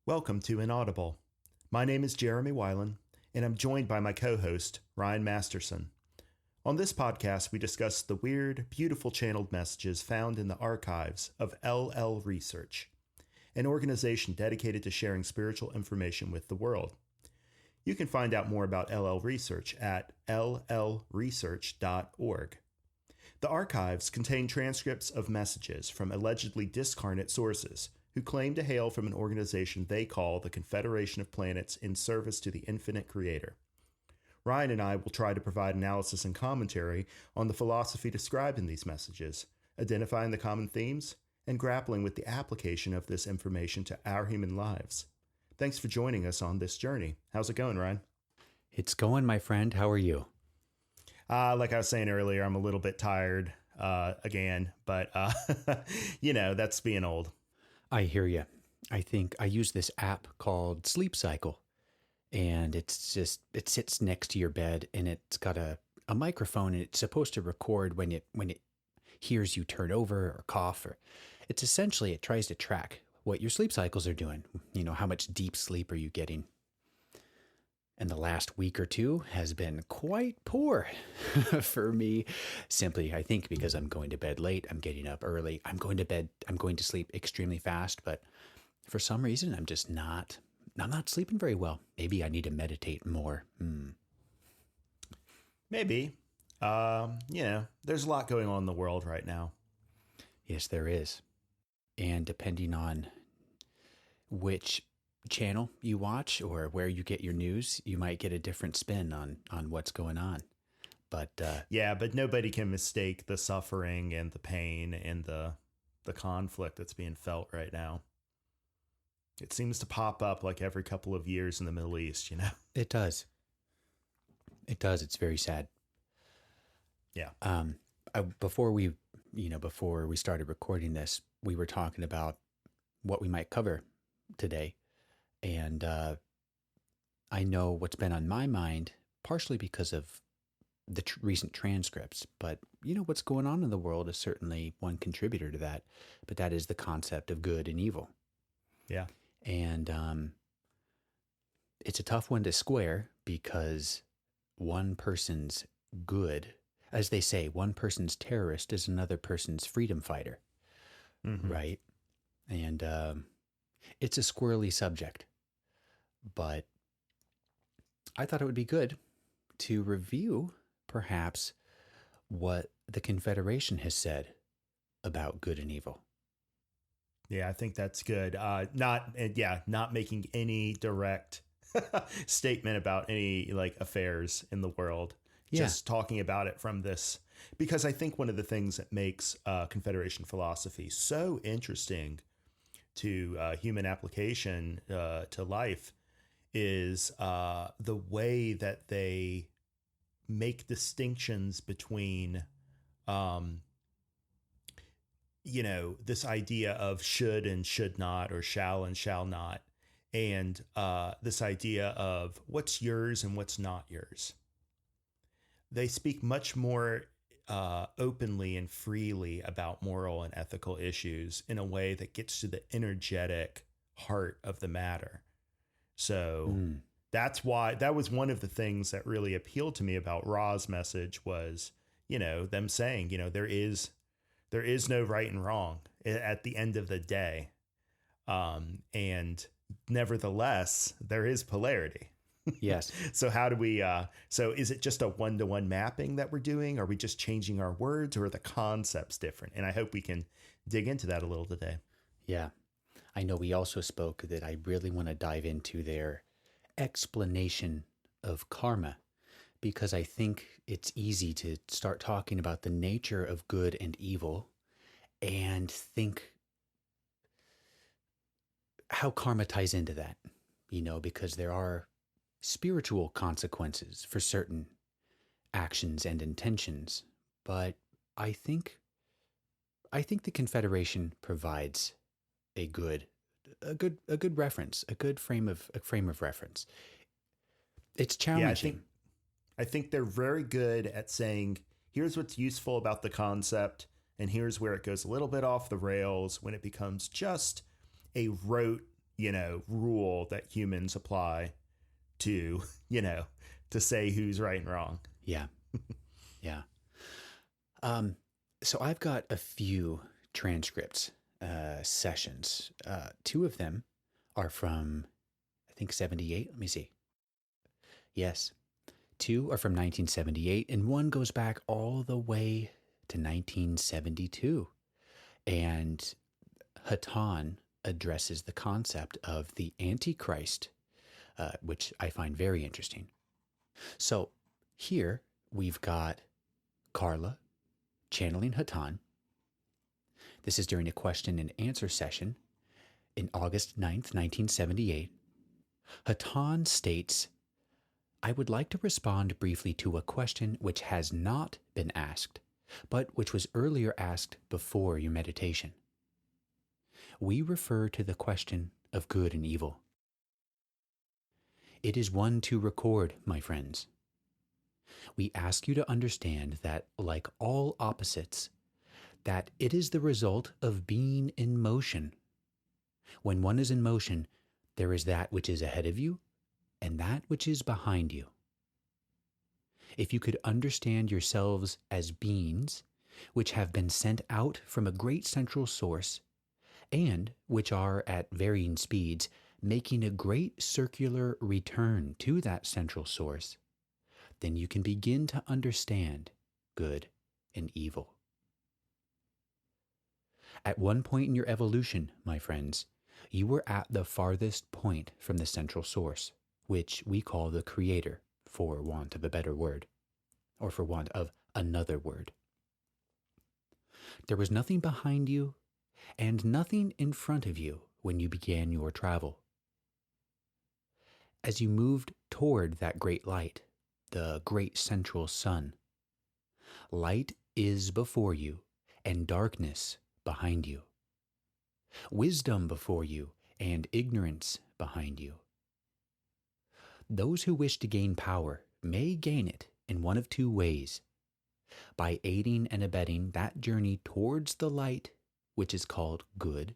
Welcome to Inaudible. My name is Jeremy Weiland, and I'm joined by my co-host, Ryan Masterson. On this podcast, we discuss the weird, beautiful channeled messages found in the archives of LL Research, an organization dedicated to sharing spiritual information with the world. You can find out more about LL Research at llresearch.org. The archives contain transcripts of messages from allegedly discarnate sources who claim to hail from an organization they call the Confederation of Planets in service to the infinite creator. Ryan and I will try to provide analysis and commentary on the philosophy described in these messages, identifying the common themes, and grappling with the application of this information to our human lives. Thanks for joining us on this journey. How's it going, Ryan? It's going, my friend. How are you? Like I was saying earlier, I'm a little bit tired again, but that's being old. I hear you. I think I use this app called Sleep Cycle, and it sits next to your bed, and it's got a microphone, and it's supposed to record when it hears you turn over or cough, or it tries to track what your sleep cycles are doing. You know, how much deep sleep are you getting? And the last week or two has been quite poor for me, simply, I think, because I'm going to bed late, I'm getting up early, I'm going to sleep extremely fast, but for some reason, I'm not sleeping very well. Maybe I need to meditate more. Maybe. There's a lot going on in the world right now. Yes, there is. And depending on which channel you watch or where you get your news, you might get a different spin on what's going on. But but nobody can mistake the suffering and the pain and the conflict that's being felt right now. It seems to pop up like every couple of years in the Middle East, It does. It's very sad. Yeah. Before we started recording this, we were talking about what we might cover today. And I know what's been on my mind, partially because of the recent transcripts, but what's going on in the world is certainly one contributor to that. But that is the concept of good and evil. Yeah. And it's a tough one to square because one person's good, as they say, one person's terrorist is another person's freedom fighter, right? And it's a squirrely subject, but I thought it would be good to review perhaps what the Confederation has said about good and evil. Yeah, I think that's good. Not making any direct statement about any affairs in the world. Yeah. Just talking about it from this, because I think one of the things that makes Confederation philosophy so interesting to human application to life is the way that they make distinctions between this idea of should and should not, or shall and shall not, and this idea of what's yours and what's not yours. They speak much more openly and freely about moral and ethical issues in a way that gets to the energetic heart of the matter. So that's why that was one of the things that really appealed to me about Ra's message was, them saying, there is no right and wrong at the end of the day. And nevertheless, there is polarity. Yes. So how do we, so is it just a one-to-one mapping that we're doing? Are we just changing our words, or are the concepts different? And I hope we can dig into that a little today. Yeah. I know we also spoke that I really want to dive into their explanation of karma, because I think it's easy to start talking about the nature of good and evil and think how karma ties into that, because there are spiritual consequences for certain actions and intentions. But I think the Confederation provides a good reference, a good frame of reference. It's challenging. Yeah, I think they're very good at saying, here's what's useful about the concept, and here's where it goes a little bit off the rails when it becomes just a rote, rule that humans apply to, to say who's right and wrong. Yeah. Yeah. So I've got a few transcripts, sessions. Two of them are from, I think, 78. Let me see. Yes. Two are from 1978, and one goes back all the way to 1972. And Hatan addresses the concept of the antichrist, which I find very interesting. So here we've got Carla channeling Hatan. This is during a question and answer session in August 9th, 1978. Hatan states, I would like to respond briefly to a question which has not been asked, but which was earlier asked before your meditation. We refer to the question of good and evil. It is one to record, my friends. We ask you to understand that, like all opposites, that it is the result of being in motion. When one is in motion, there is that which is ahead of you and that which is behind you. If you could understand yourselves as beings which have been sent out from a great central source and which are at varying speeds making a great circular return to that central source, then you can begin to understand good and evil. At one point in your evolution, my friends, you were at the farthest point from the central source, which we call the Creator, for want of a better word, or for want of another word. There was nothing behind you and nothing in front of you when you began your travel. As you moved toward that great light, the great central sun, light is before you and darkness behind you. Wisdom before you and ignorance behind you. Those who wish to gain power may gain it in one of two ways: by aiding and abetting that journey towards the light, which is called good,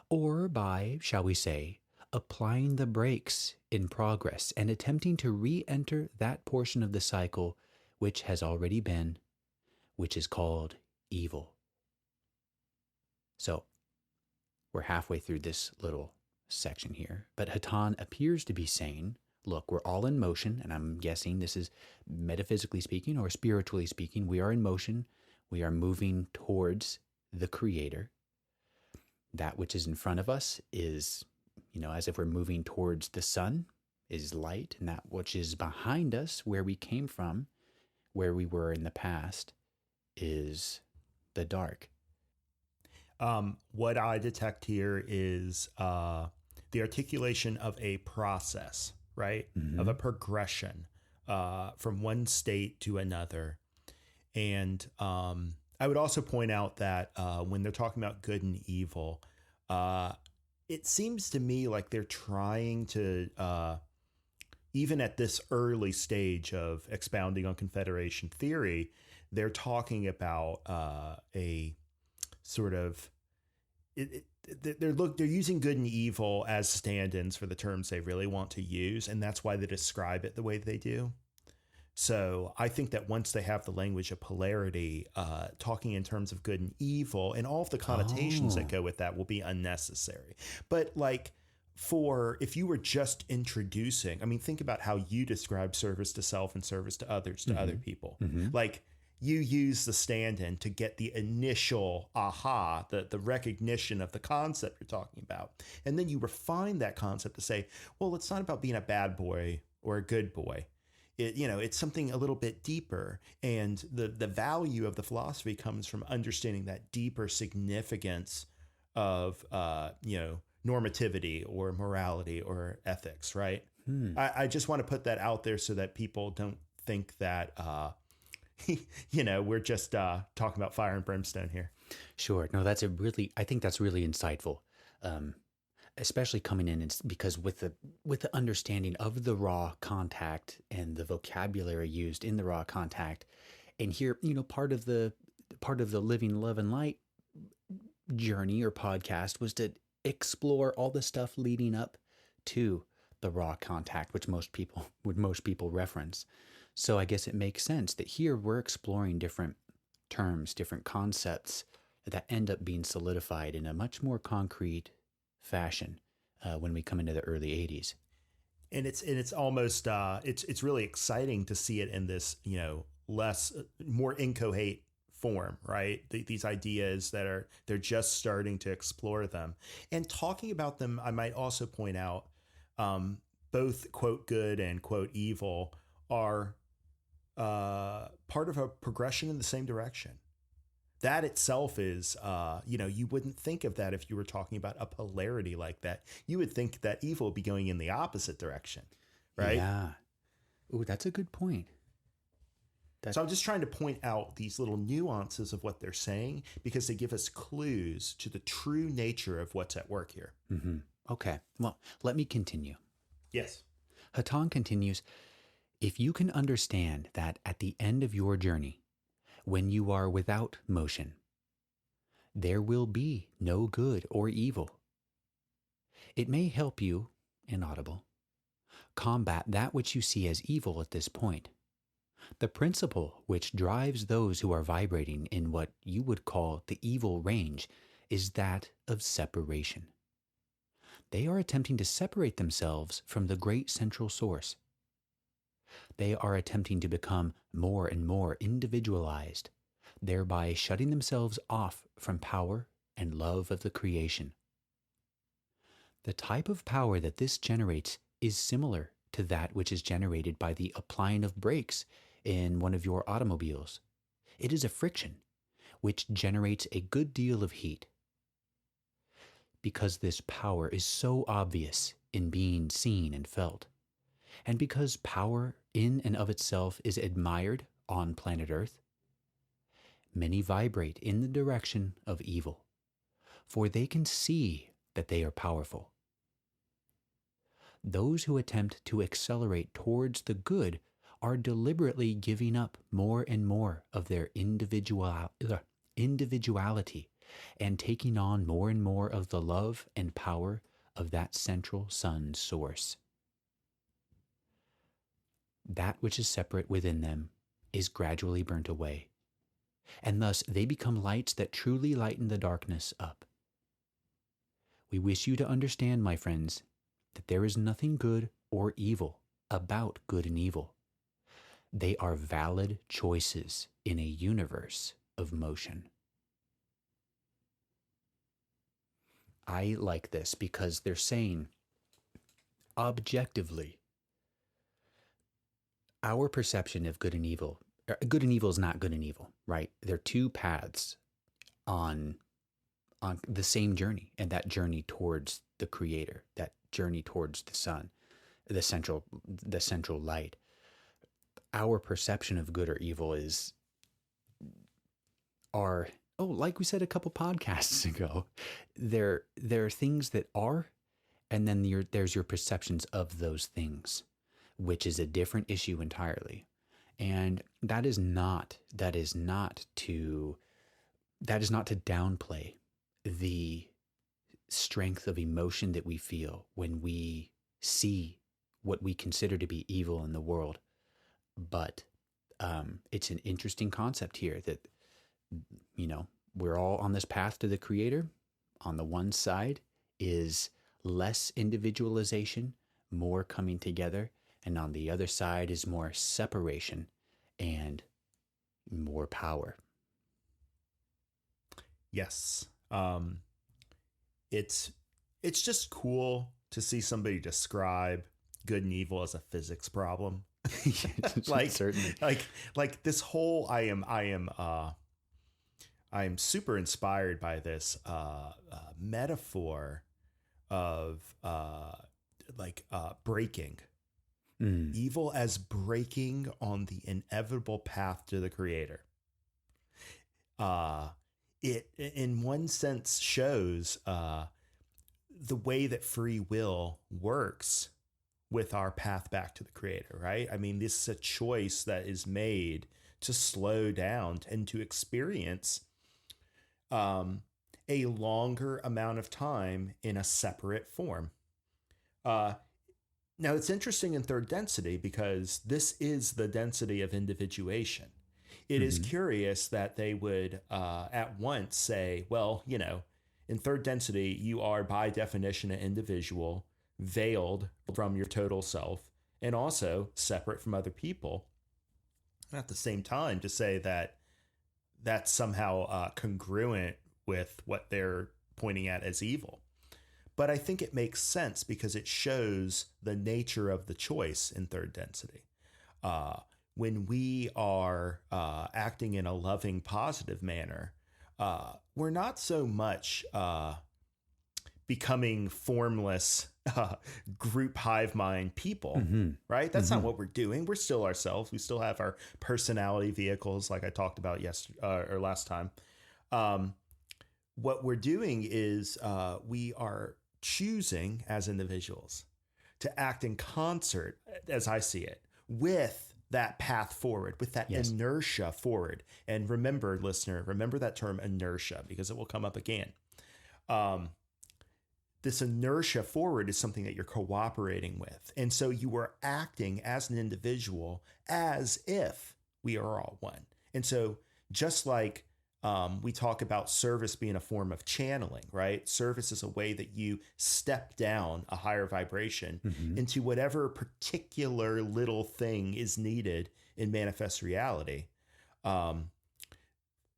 or by, shall we say, applying the brakes in progress and attempting to re-enter that portion of the cycle which has already been, which is called evil. So, we're halfway through this little section here, but Hatan appears to be saying, look, we're all in motion, and I'm guessing this is metaphysically speaking or spiritually speaking, we are in motion, we are moving towards the Creator. That which is in front of us is, as if we're moving towards the sun, is light, and that which is behind us, where we came from, where we were in the past, is the dark. What I detect here is the articulation of a process, right? Mm-hmm. Of a progression from one state to another. And I would also point out that when they're talking about good and evil, it seems to me like they're trying to, even at this early stage of expounding on Confederation theory, they're talking about a sort of they're using good and evil as stand-ins for the terms they really want to use, and that's why they describe it the way they do. So I think that once they have the language of polarity, talking in terms of good and evil and all of the connotations that go with that will be unnecessary. But if you were just introducing, think about how you describe service to self and service to others, to other people. You use the stand-in to get the initial aha, the recognition of the concept you're talking about. And then you refine that concept to say, well, it's not about being a bad boy or a good boy. It's something a little bit deeper. And the value of the philosophy comes from understanding that deeper significance of, normativity or morality or ethics, right? I just want to put that out there so that people don't think that, we're just talking about fire and brimstone here. Sure. No, I think that's really insightful. Especially coming in, because with the understanding of the raw contact and the vocabulary used in the raw contact, and here, part of the Living Love and Light journey or podcast was to explore all the stuff leading up to the raw contact, which most people reference. So I guess it makes sense that here we're exploring different terms, different concepts that end up being solidified in a much more concrete fashion when we come into the early 80s. And it's almost it's really exciting to see it in this, less more inchoate form, right? These ideas they're just starting to explore them and talking about them. I might also point out both quote good and quote evil are part of a progression in the same direction. That itself is, you wouldn't think of that if you were talking about a polarity like that. You would think that evil would be going in the opposite direction, right? Yeah. Ooh, that's a good point. So I'm just trying to point out these little nuances of what they're saying because they give us clues to the true nature of what's at work here. Mm-hmm. Okay. Well, let me continue. Yes. Hatan continues, if you can understand that at the end of your journey, when you are without motion, there will be no good or evil. It may help you, inaudible, combat that which you see as evil at this point. The principle which drives those who are vibrating in what you would call the evil range is that of separation. They are attempting to separate themselves from the great central source. They are attempting to become more and more individualized, thereby shutting themselves off from power and love of the creation. The type of power that this generates is similar to that which is generated by the applying of brakes in one of your automobiles. It is a friction, which generates a good deal of heat. Because this power is so obvious in being seen and felt, and because power in and of itself is admired on planet Earth, many vibrate in the direction of evil, for they can see that they are powerful. Those who attempt to accelerate towards the good are deliberately giving up more and more of their individuality and taking on more and more of the love and power of that central sun source. That which is separate within them is gradually burnt away, and thus they become lights that truly lighten the darkness up. We wish you to understand, my friends, that there is nothing good or evil about good and evil. They are valid choices in a universe of motion. I like this because they're saying, objectively, our perception of good and evil is not good and evil, right? They're two paths on the same journey, and that journey towards the creator, that journey towards the sun, the central light. Our perception of good or evil like we said a couple podcasts ago, there are things that are, and then there's your perceptions of those things, which is a different issue entirely. And that is not to downplay the strength of emotion that we feel when we see what we consider to be evil in the world. But it's an interesting concept here that, we're all on this path to the creator. On the one side is less individualization, more coming together. And on the other side is more separation and more power. Yes. It's just cool to see somebody describe good and evil as a physics problem. Certainly. Like this whole I am super inspired by this metaphor of breaking. Evil as breaking on the inevitable path to the creator. It in one sense shows the way that free will works with our path back to the creator, right? I mean, this is a choice that is made to slow down and to experience a longer amount of time in a separate form. Uh, Now, it's interesting in third density because this is the density of individuation. It is Hmm. curious that they would at once say, well, in third density, you are by definition an individual, veiled from your total self, and also separate from other people. And at the same time, to say that that's somehow congruent with what they're pointing at as evil. But I think it makes sense because it shows the nature of the choice in third density. Uh, when we are acting in a loving, positive manner, we're not so much becoming formless group hive mind people, Hmm. right? That's not Hmm. what we're doing. We're still ourselves. We still have our personality vehicles, like I talked about yesterday or last time. Um, what we're doing is we are choosing as individuals to act in concert, as I see it, with that path forward, with that Yes. inertia forward. And remember, listener, remember that term inertia because it will come up again. Um, this inertia forward is something that you're cooperating with. And so you are acting as an individual as if we are all one. And so just like we talk about service being a form of channeling, right? Service is a way that you step down a higher vibration Hmm. into whatever particular little thing is needed in manifest reality. Um,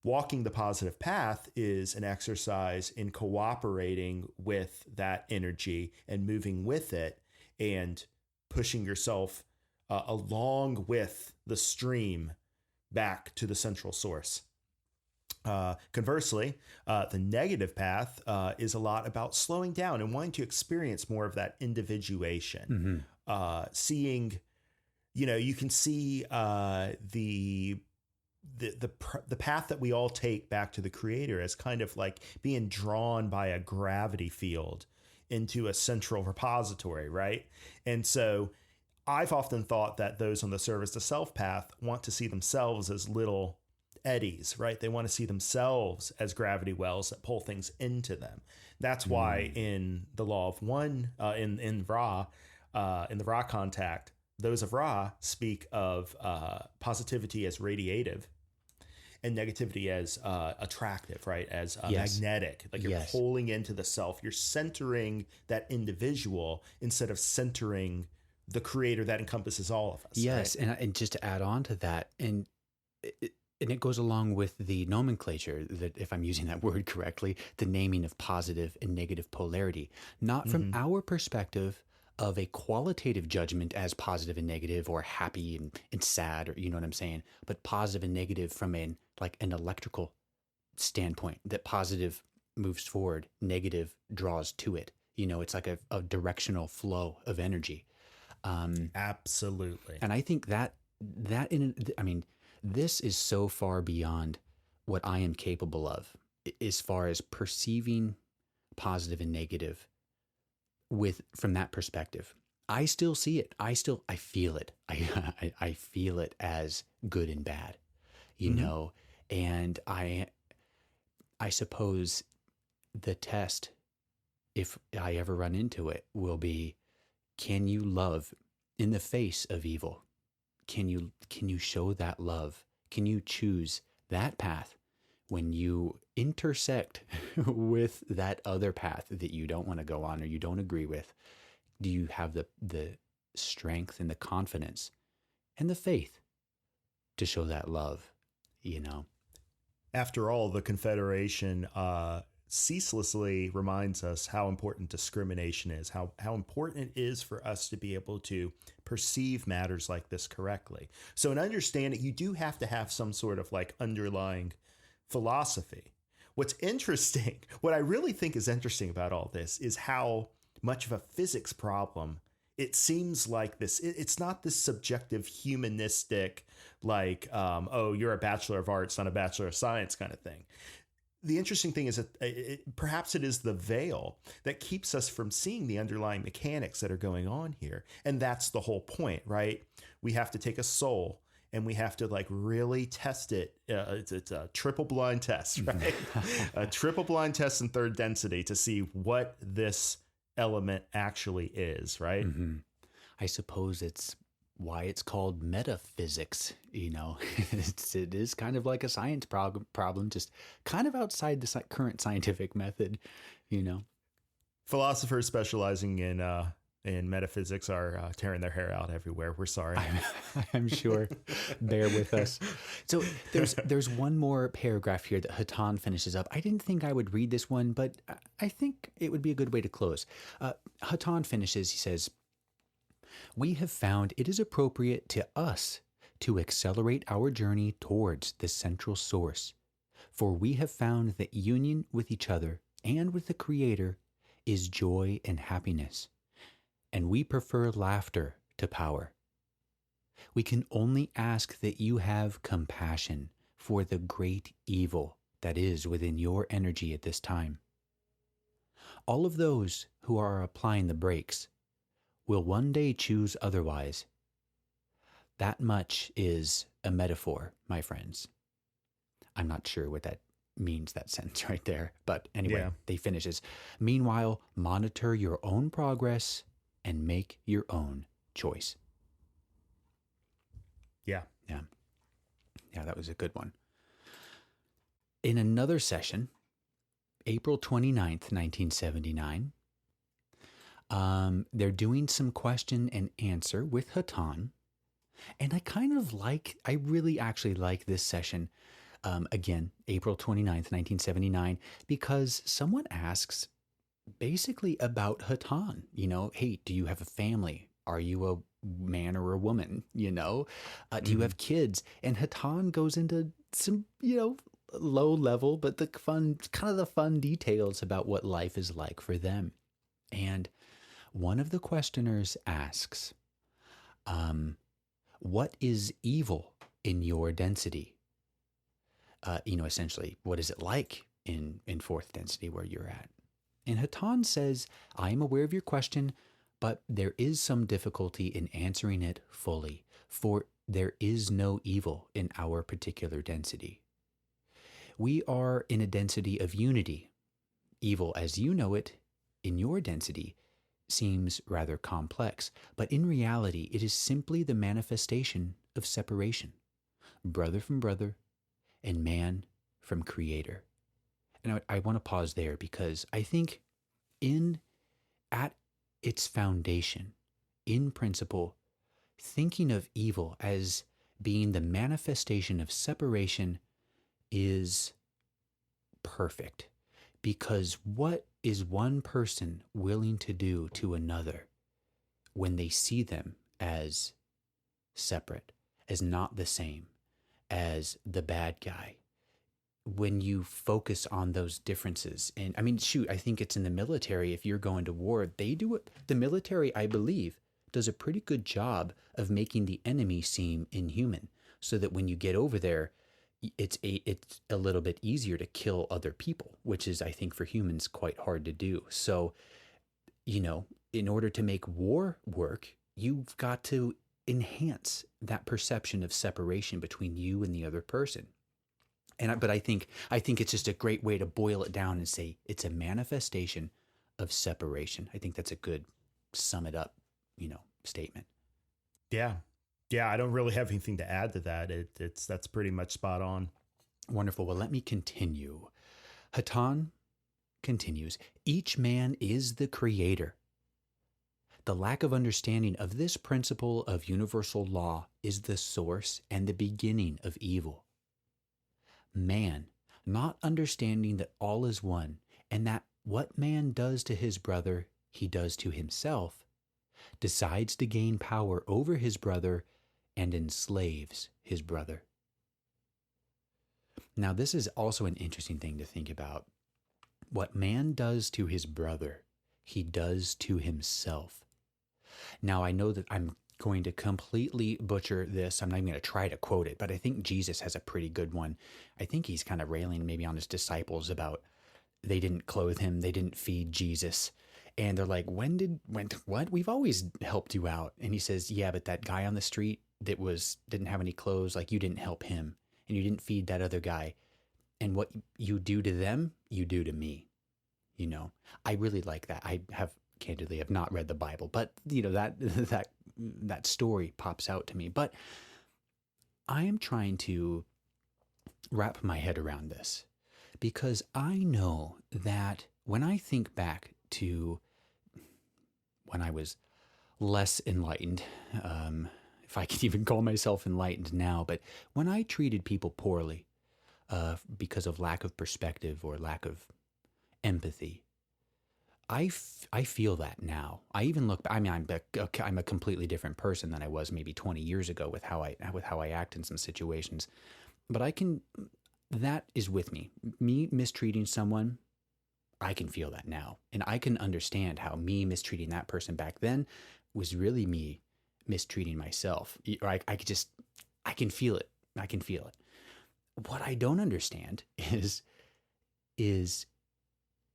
Walking the positive path is an exercise in cooperating with that energy and moving with it and pushing yourself along with the stream back to the central source. Conversely, the negative path is a lot about slowing down and wanting to experience more of that individuation. Hmm. Seeing, you can see the path that we all take back to the creator as kind of like being drawn by a gravity field into a central repository, right? And so I've often thought that those on the service to self path want to see themselves as little eddies, right? They want to see themselves as gravity wells that pull things into them. That's why Mm. in the law of one, in Ra, in the Ra contact, those of Ra speak of positivity as radiative and negativity as attractive, right? As Yes. magnetic, like you're Yes. pulling into the self. You're centering that individual instead of centering the creator that encompasses all of us, right? Yes. And just to add on to that, and it goes along with the nomenclature that, if I'm using that word correctly, the naming of positive and negative polarity, not from Mm-hmm. our perspective of a qualitative judgment as positive and negative or happy and sad, or you know what I'm saying, but positive and negative from an electrical standpoint, that positive moves forward, negative draws to it. It's like a directional flow of energy. Um, Absolutely. and I think I mean, this is so far beyond what I am capable of as far as perceiving positive and negative from that perspective. I still see it. I feel it. I feel it as good and bad, you Mm-hmm. know, and I suppose the test, if I ever run into it, will be, can you love in the face of evil? Can you show that love? Can you choose that path when you intersect with that other path that you don't want to go on or you don't agree with? Do you have the strength and the confidence and the faith to show that love, you know? After all, the Confederation ceaselessly reminds us how important discrimination is, how important it is for us to be able to perceive matters like this correctly. So, in understanding, you do have to have some sort of like underlying philosophy. What's interesting, what I really think is interesting about all this is how much of a physics problem it seems like this. It's not this subjective humanistic, like, oh, you're a bachelor of arts, not a bachelor of science kind of thing. The interesting thing is that perhaps it is the veil that keeps us from seeing the underlying mechanics that are going on here. And that's the whole point, right? We have to take a soul and we have to like really test it. It's a triple blind test, right? A triple blind test in third density to see what this element actually is, right? Mm-hmm. I suppose it's why it's called metaphysics. It is kind of like a science problem, just kind of outside the current scientific method. Philosophers specializing in metaphysics are tearing their hair out everywhere. We're sorry. I'm sure. Bear with us. So there's one more paragraph here that Hatan finishes up. I didn't think I would read this one, but I think it would be a good way to close. Hatan finishes, he says, "We have found it is appropriate to us to accelerate our journey towards the central source, for we have found that union with each other and with the Creator is joy and happiness, and we prefer laughter to power. We can only ask that you have compassion for the great evil that is within your energy at this time. All of those who are applying the brakes will one day choose otherwise. That much is a metaphor, my friends." I'm not sure what that means, that sentence right there. But anyway, They finishes, "Meanwhile, monitor your own progress and make your own choice." Yeah. Yeah, that was a good one. In another session, April 29th, 1979, they're doing some question and answer with Hatan. And I really actually like this session. Again, April 29th, 1979, because someone asks basically about Hatan. Hey, do you have a family? Are you a man or a woman? Do you have kids? And Hatan goes into some, low level, but the fun details about what life is like for them. And one of the questioners asks, what is evil in your density? Essentially, what is it like in fourth density where you're at? And Hatan says, "I am aware of your question, but there is some difficulty in answering it fully, for there is no evil in our particular density. We are in a density of unity. Evil, as you know it, in your density, seems rather complex, but in reality, it is simply the manifestation of separation, brother from brother, and man from Creator." And I want to pause there because I think at its foundation, in principle, thinking of evil as being the manifestation of separation is perfect. Because what is one person willing to do to another when they see them as separate, as not the same, as the bad guy? When you focus on those differences, and I think it's in the military. If you're going to war, they do it. The military, I believe, does a pretty good job of making the enemy seem inhuman, so that when you get over there, it's a little bit easier to kill other people, which is, I think, for humans quite hard to do. So, in order to make war work, you've got to enhance that perception of separation between you and the other person. But I think it's just a great way to boil it down and say it's a manifestation of separation. I think that's a good sum it up, statement. Yeah. I don't really have anything to add to that. That's pretty much spot on. Wonderful. Well, let me continue. Hatan continues, "Each man is the creator. The lack of understanding of this principle of universal law is the source and the beginning of evil. Man, not understanding that all is one, and that what man does to his brother, he does to himself, decides to gain power over his brother and enslaves his brother." Now, this is also an interesting thing to think about. What man does to his brother, he does to himself. Now, I know that I'm going to completely butcher this. I'm not even going to try to quote it, but I think Jesus has a pretty good one. I think he's kind of railing maybe on his disciples about they didn't clothe him, they didn't feed Jesus. And they're like, what? We've always helped you out. And he says, yeah, but that guy on the street, didn't have any clothes, like you didn't help him and you didn't feed that other guy. And what you do to them, you do to me. You know, I really like that. I candidly have not read the Bible, but you know, that story pops out to me. But I am trying to wrap my head around this because I know that when I think back to when I was less enlightened, if I can even call myself enlightened now, but when I treated people poorly because of lack of perspective or lack of empathy, I feel that now. I even look. I mean, I'm a completely different person than I was maybe 20 years ago with how I act in some situations. But that is with me. Me mistreating someone, I can feel that now, and I can understand how me mistreating that person back then was really me mistreating myself. Or I can feel it. I can feel it. What I don't understand is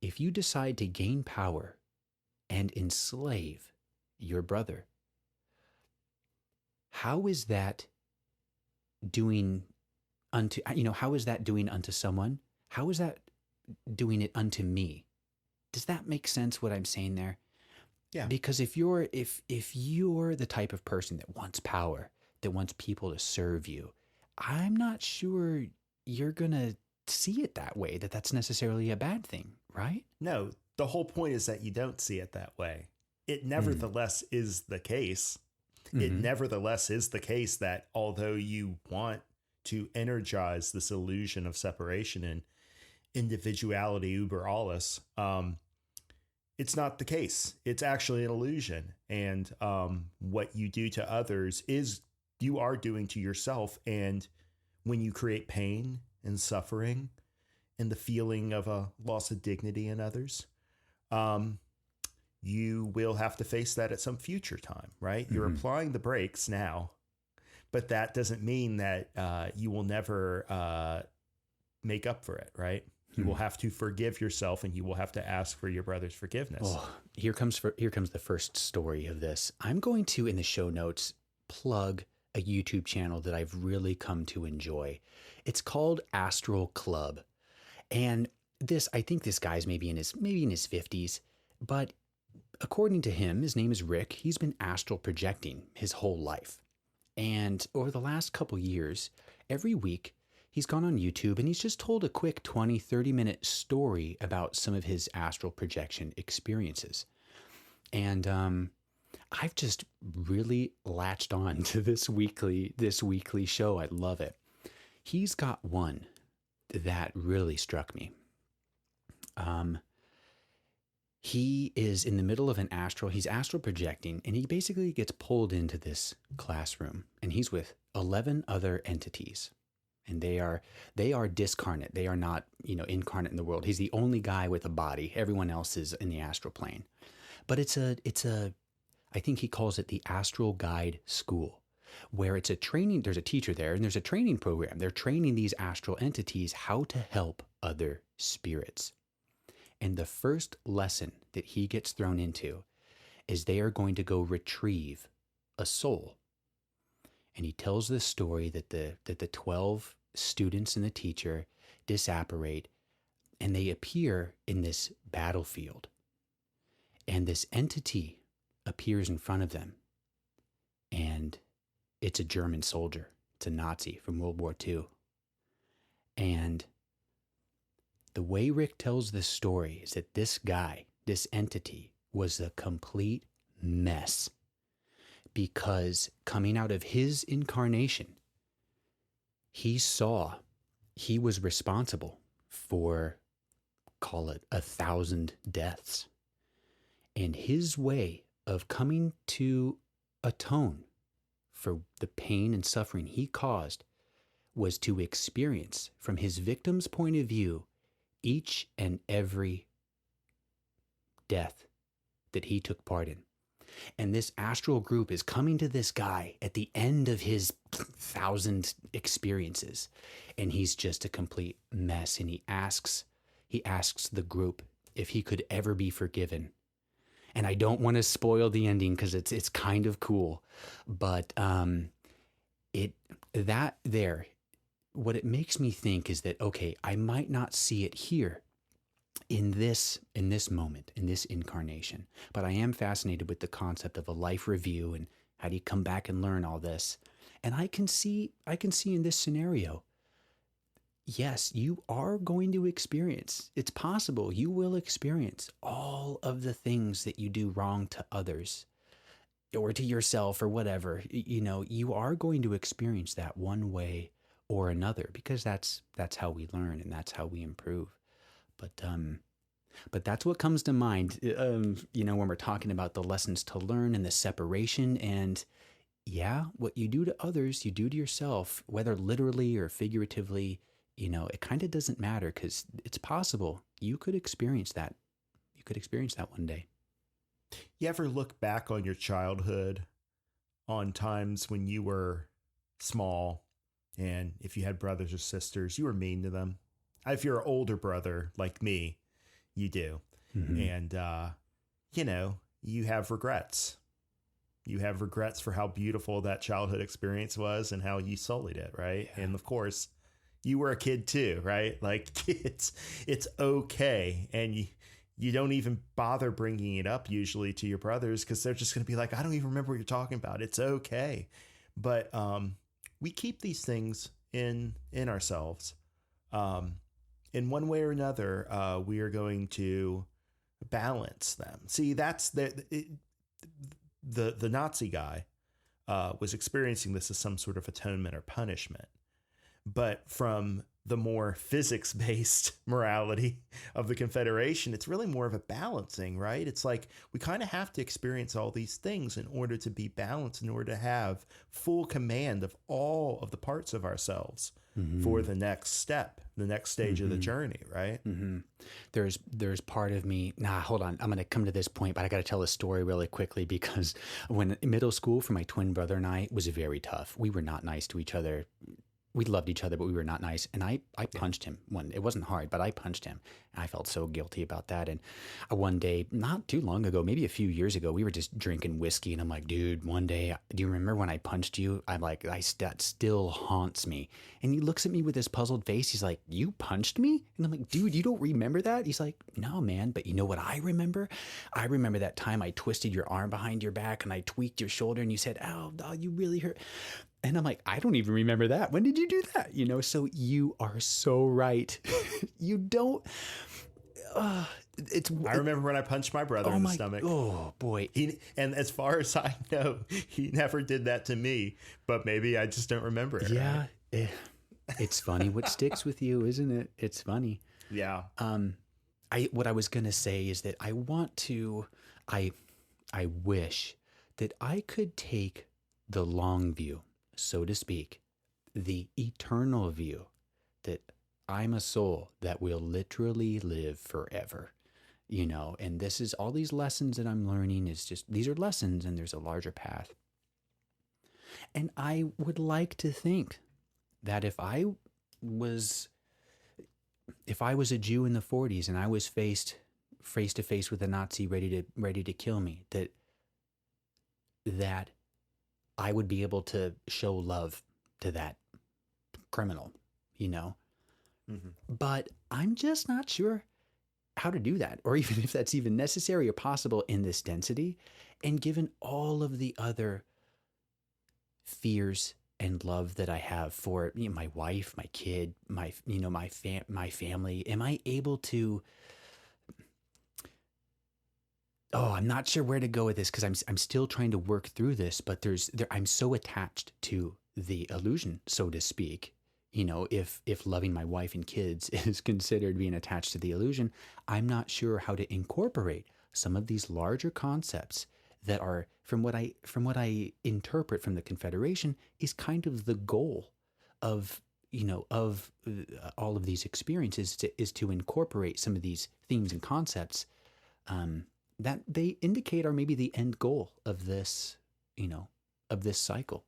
if you decide to gain power and enslave your brother, how is that doing how is that doing unto someone? How is that doing it unto me? Does that make sense what I'm saying there? Yeah. Because if you're the type of person that wants power, that wants people to serve you, I'm not sure you're going to see it that way, that's necessarily a bad thing, right? No, the whole point is that you don't see it that way. It nevertheless is the case. It nevertheless is the case that although you want to energize this illusion of separation and individuality uber alles, it's not the case. It's actually an illusion. And what you do to others is you are doing to yourself. And when you create pain and suffering and the feeling of a loss of dignity in others, you will have to face that at some future time, right? You're applying the brakes now, but that doesn't mean that you will never make up for it, right? You will have to forgive yourself, and you will have to ask for your brother's forgiveness. Oh, here comes the first story of this. I'm going to, in the show notes, plug a YouTube channel that I've really come to enjoy. It's called Astral Club. And I think this guy's maybe in his 50s, but according to him, his name is Rick. He's been astral projecting his whole life. And over the last couple years, every week, he's gone on YouTube and he's just told a quick 20, 30-minute story about some of his astral projection experiences. And I've just really latched on to this weekly show. I love it. He's got one that really struck me. He is in the middle of he's astral projecting, and he basically gets pulled into this classroom, and he's with 11 other entities. And they are discarnate. They are not, incarnate in the world. He's the only guy with a body. Everyone else is in the astral plane. But it's a I think he calls it the Astral Guide School, where it's a training. There's a teacher there, and there's a training program. They're training these astral entities how to help other spirits. And the first lesson that he gets thrown into is they are going to go retrieve a soul. And he tells this story that the 12 students and the teacher disapparate, and they appear in this battlefield. And this entity appears in front of them. And it's a German soldier. It's a Nazi from World War II. And the way Rick tells this story is that this guy, this entity, was a complete mess. Because coming out of his incarnation, he saw he was responsible for, call it, 1,000 deaths. And his way of coming to atone for the pain and suffering he caused was to experience, from his victim's point of view, each and every death that he took part in. And this astral group is coming to this guy at the end of his 1,000 experiences. And he's just a complete mess. And he asks the group if he could ever be forgiven. And I don't want to spoil the ending because it's kind of cool. But it that there, what it makes me think is that, okay, I might not see it here in this moment, in this incarnation, but I am fascinated with the concept of a life review and how do you come back and learn all this. And I can see in this scenario, yes, you are going to experience, it's possible you will experience all of the things that you do wrong to others or to yourself or whatever. You know, you are going to experience that one way or another, because that's how we learn and that's how we improve. But that's what comes to mind, you know, when we're talking about the lessons to learn and the separation. And yeah, what you do to others, you do to yourself, whether literally or figuratively. You know, it kind of doesn't matter, because it's possible you could experience that. You could experience that one day. You ever look back on your childhood, on times when you were small, and if you had brothers or sisters, you were mean to them? If you're an older brother like me, you do. Mm-hmm. And, you know, you have regrets. You have regrets for how beautiful that childhood experience was and how you sullied it, right? Yeah. And of course, you were a kid too, right? Like, it's okay. And you don't even bother bringing it up usually to your brothers, because they're just going to be like, I don't even remember what you're talking about. It's okay. But we keep these things in ourselves. In one way or another, we are going to balance them. See, that's the Nazi guy was experiencing this as some sort of atonement or punishment. But from the more physics-based morality of the Confederation, it's really more of a balancing, right? It's like we kind of have to experience all these things in order to be balanced, in order to have full command of all of the parts of ourselves for the next step, the next stage of the journey, right? There's part of me. Hold on. I'm going to come to this point, but I got to tell a story really quickly, because when middle school for my twin brother and I was very tough. We were not nice to each other. We loved each other, but we were not nice. And I punched him one. It wasn't hard, but I punched him. And I felt so guilty about that. And one day, not too long ago, maybe a few years ago, we were just drinking whiskey. And I'm like, dude, one day, do you remember when I punched you? I'm like, that still haunts me. And he looks at me with this puzzled face. He's like, you punched me? And I'm like, dude, you don't remember that? He's like, no, man. But you know what I remember? I remember that time I twisted your arm behind your back and I tweaked your shoulder and you said, oh, you really hurt. And I'm like, I don't even remember that. When did you do that? You know, so you are so right. You don't. I remember when I punched my brother in the stomach. Oh boy. And as far as I know, he never did that to me, but maybe I just don't remember it. Yeah. Right? It's funny what sticks with you, isn't it? It's funny. Yeah. What I was going to say is that I wish that I could take the long view, so to speak, the eternal view, that I'm a soul that will literally live forever, you know, and this is all these lessons that I'm learning is just, these are lessons and there's a larger path. And I would like to think that if I was a Jew in the 40s and I was face to face with a Nazi ready to kill me, that I would be able to show love to that criminal, you know? Mm-hmm. But I'm just not sure how to do that, or even if that's even necessary or possible in this density. And given all of the other fears and love that I have for, you know, my wife, my kid, my family, am I able to... Oh, I'm not sure where to go with this, because I'm still trying to work through this, but I'm so attached to the illusion, so to speak. You know, if loving my wife and kids is considered being attached to the illusion, I'm not sure how to incorporate some of these larger concepts that are, from what I interpret from the Confederation, is kind of the goal of, you know, of all of these experiences, is to incorporate some of these themes and concepts that they indicate are maybe the end goal of this, you know, of this cycle.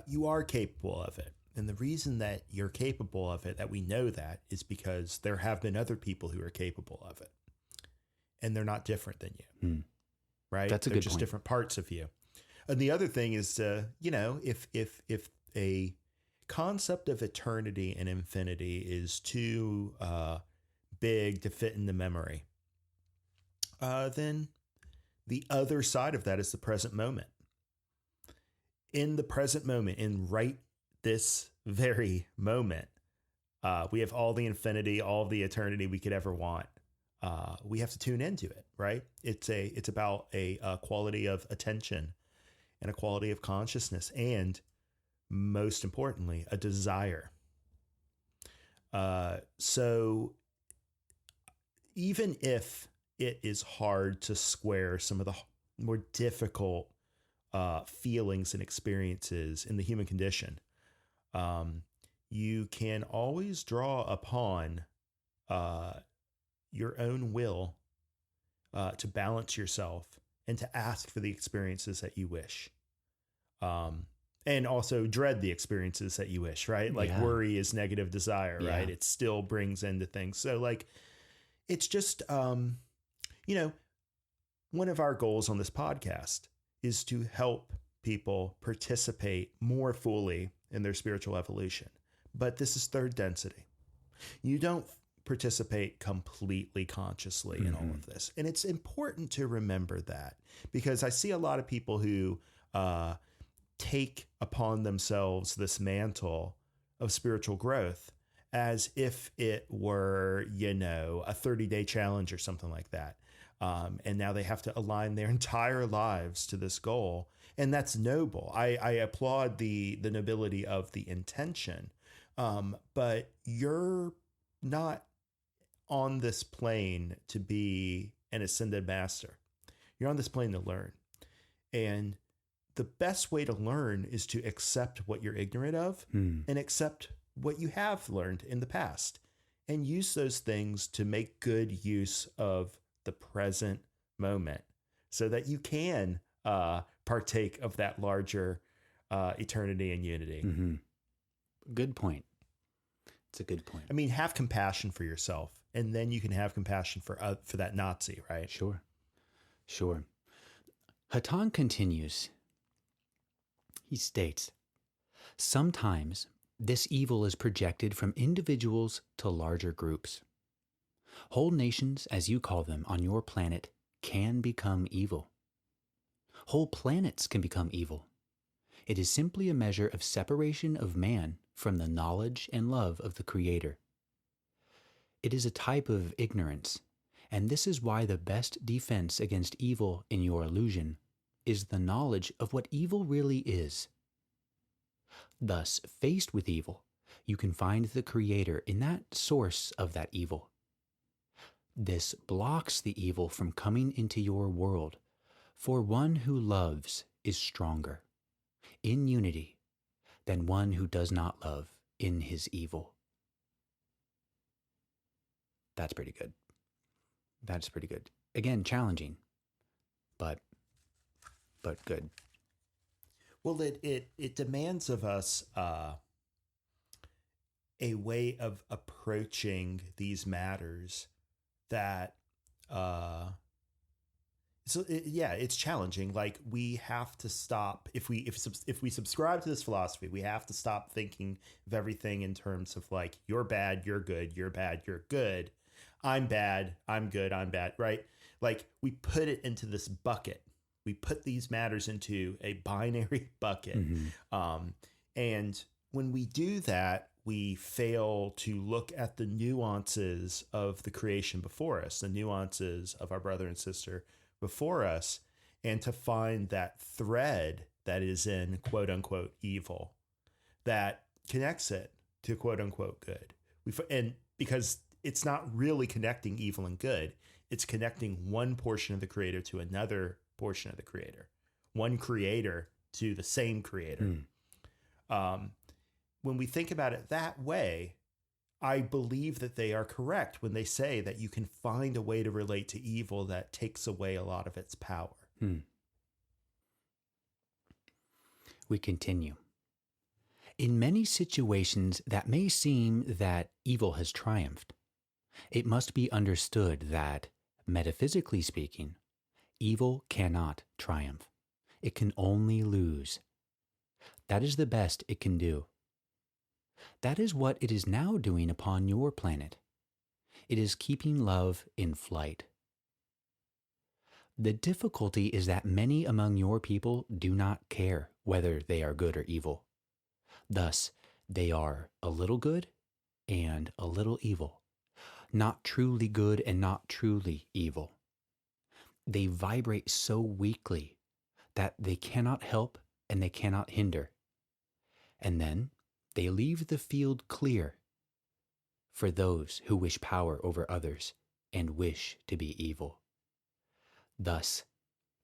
You are capable of it. And the reason that you're capable of it, that we know that, is because there have been other people who are capable of it. And they're not different than you. Right? That's a they're good just point. Different parts of you. And the other thing is, if a concept of eternity and infinity is too big to fit in the memory, then the other side of that is the present moment. In the present moment, in right this very moment, we have all the infinity, all of the eternity we could ever want. We have to tune into it, right? It's about a quality of attention and a quality of consciousness, and most importantly, a desire. So even if it is hard to square some of the more difficult feelings and experiences in the human condition, you can always draw upon your own will to balance yourself and to ask for the experiences that you wish. And also dread the experiences that you wish, right? Like worry is negative desire, right? It still brings into things. So like, it's just, one of our goals on this podcast is to help people participate more fully in their spiritual evolution. But this is third density. You don't participate completely consciously in all of this. And it's important to remember that, because I see a lot of people who take upon themselves this mantle of spiritual growth as if it were, a 30-day challenge or something like that. And now they have to align their entire lives to this goal. And that's noble. I applaud the nobility of the intention. But you're not on this plane to be an ascended master. You're on this plane to learn. And the best way to learn is to accept what you're ignorant of and accept what you have learned in the past and use those things to make good use of the present moment so that you can partake of that larger eternity and unity. Good point. It's a good point. I mean, have compassion for yourself, and then you can have compassion for that Nazi, right? Sure. Hatan continues. He states, sometimes this evil is projected from individuals to larger groups. Whole nations, as you call them, on your planet can become evil. Whole planets can become evil. It is simply a measure of separation of man from the knowledge and love of the Creator. It is a type of ignorance, and this is why the best defense against evil in your illusion is the knowledge of what evil really is. Thus, faced with evil, you can find the Creator in that source of that evil. This blocks the evil from coming into your world, for one who loves is stronger, in unity, than one who does not love in his evil. That's pretty good. Again, challenging, but good. Well, it demands of us a way of approaching these matters that it's challenging. Like, we have to stop if we subscribe to this philosophy, we have to stop thinking of everything in terms of like, you're bad, you're good, you're bad, you're good, I'm bad, I'm good, I'm bad, right? Like, we put it into this bucket. We put these matters into a binary bucket. And when we do that, we fail to look at the nuances of the creation before us, the nuances of our brother and sister before us, and to find that thread that is in quote unquote evil that connects it to quote unquote good. And because it's not really connecting evil and good, it's connecting one portion of the Creator to another portion of the Creator, one creator to the same creator. When we think about it that way, I believe that they are correct when they say that you can find a way to relate to evil that takes away a lot of its power. We continue. In many situations that may seem that evil has triumphed, it must be understood that, metaphysically speaking, evil cannot triumph. it can only lose. That is the best it can do. That is what it is now doing upon your planet. It is keeping love in flight. The difficulty is that many among your people do not care whether they are good or evil. Thus, they are a little good and a little evil, not truly good and not truly evil. They vibrate so weakly that they cannot help and they cannot hinder. And then they leave the field clear for those who wish power over others and wish to be evil. Thus,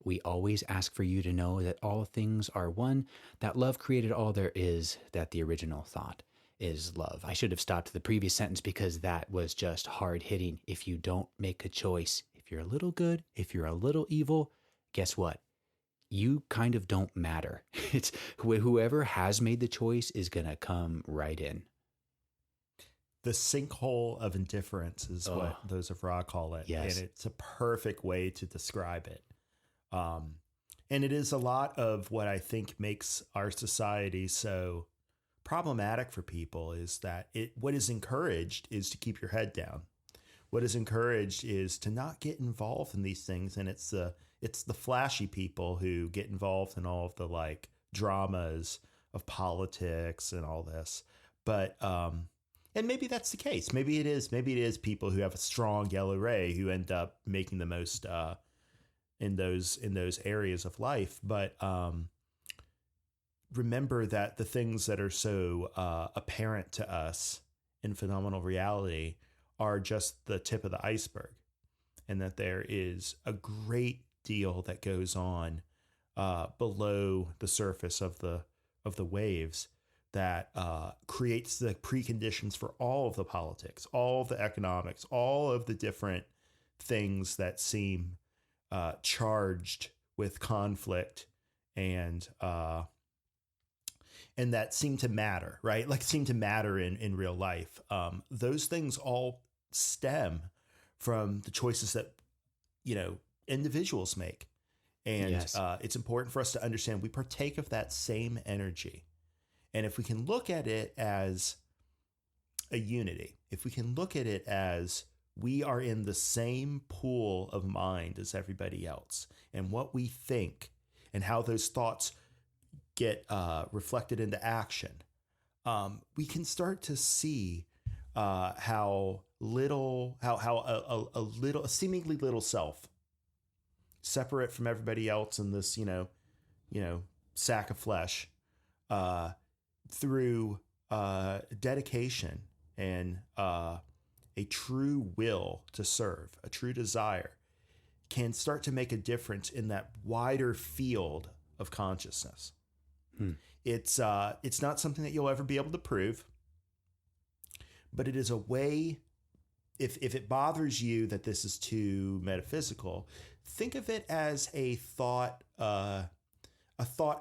we always ask for you to know that all things are one, that love created all there is, that the original thought is love. I should have stopped the previous sentence because that was just hard hitting. If you don't make a choice, if you're a little good, if you're a little evil, guess what? You kind of don't matter. It's whoever has made the choice is going to come right in. The sinkhole of indifference is what those of Ra call it. Yes. And it's a perfect way to describe it. And it is a lot of what I think makes our society so problematic for people is that what is encouraged is to keep your head down. What is encouraged is to not get involved in these things. And it's the flashy people who get involved in all of the like dramas of politics and all this. But, and maybe that's the case. Maybe it is people who have a strong yellow ray who end up making the most, in those areas of life. But, remember that the things that are so, apparent to us in phenomenal reality are just the tip of the iceberg, and that there is a great deal that goes on below the surface of the waves that creates the preconditions for all of the politics, all of the economics, all of the different things that seem charged with conflict and that seem to matter, right? Like seem to matter in real life. Those things all stem from the choices that, individuals make. And Yes. It's important for us to understand we partake of that same energy. And if we can look at it as a unity, if we can look at it as we are in the same pool of mind as everybody else, and what we think and how those thoughts get reflected into action, we can start to see how a seemingly little self, separate from everybody else in this, sack of flesh, through dedication and a true will to serve, a true desire, can start to make a difference in that wider field of consciousness. It's not something that you'll ever be able to prove, but it is a way. If it bothers you that this is too metaphysical, think of it as a thought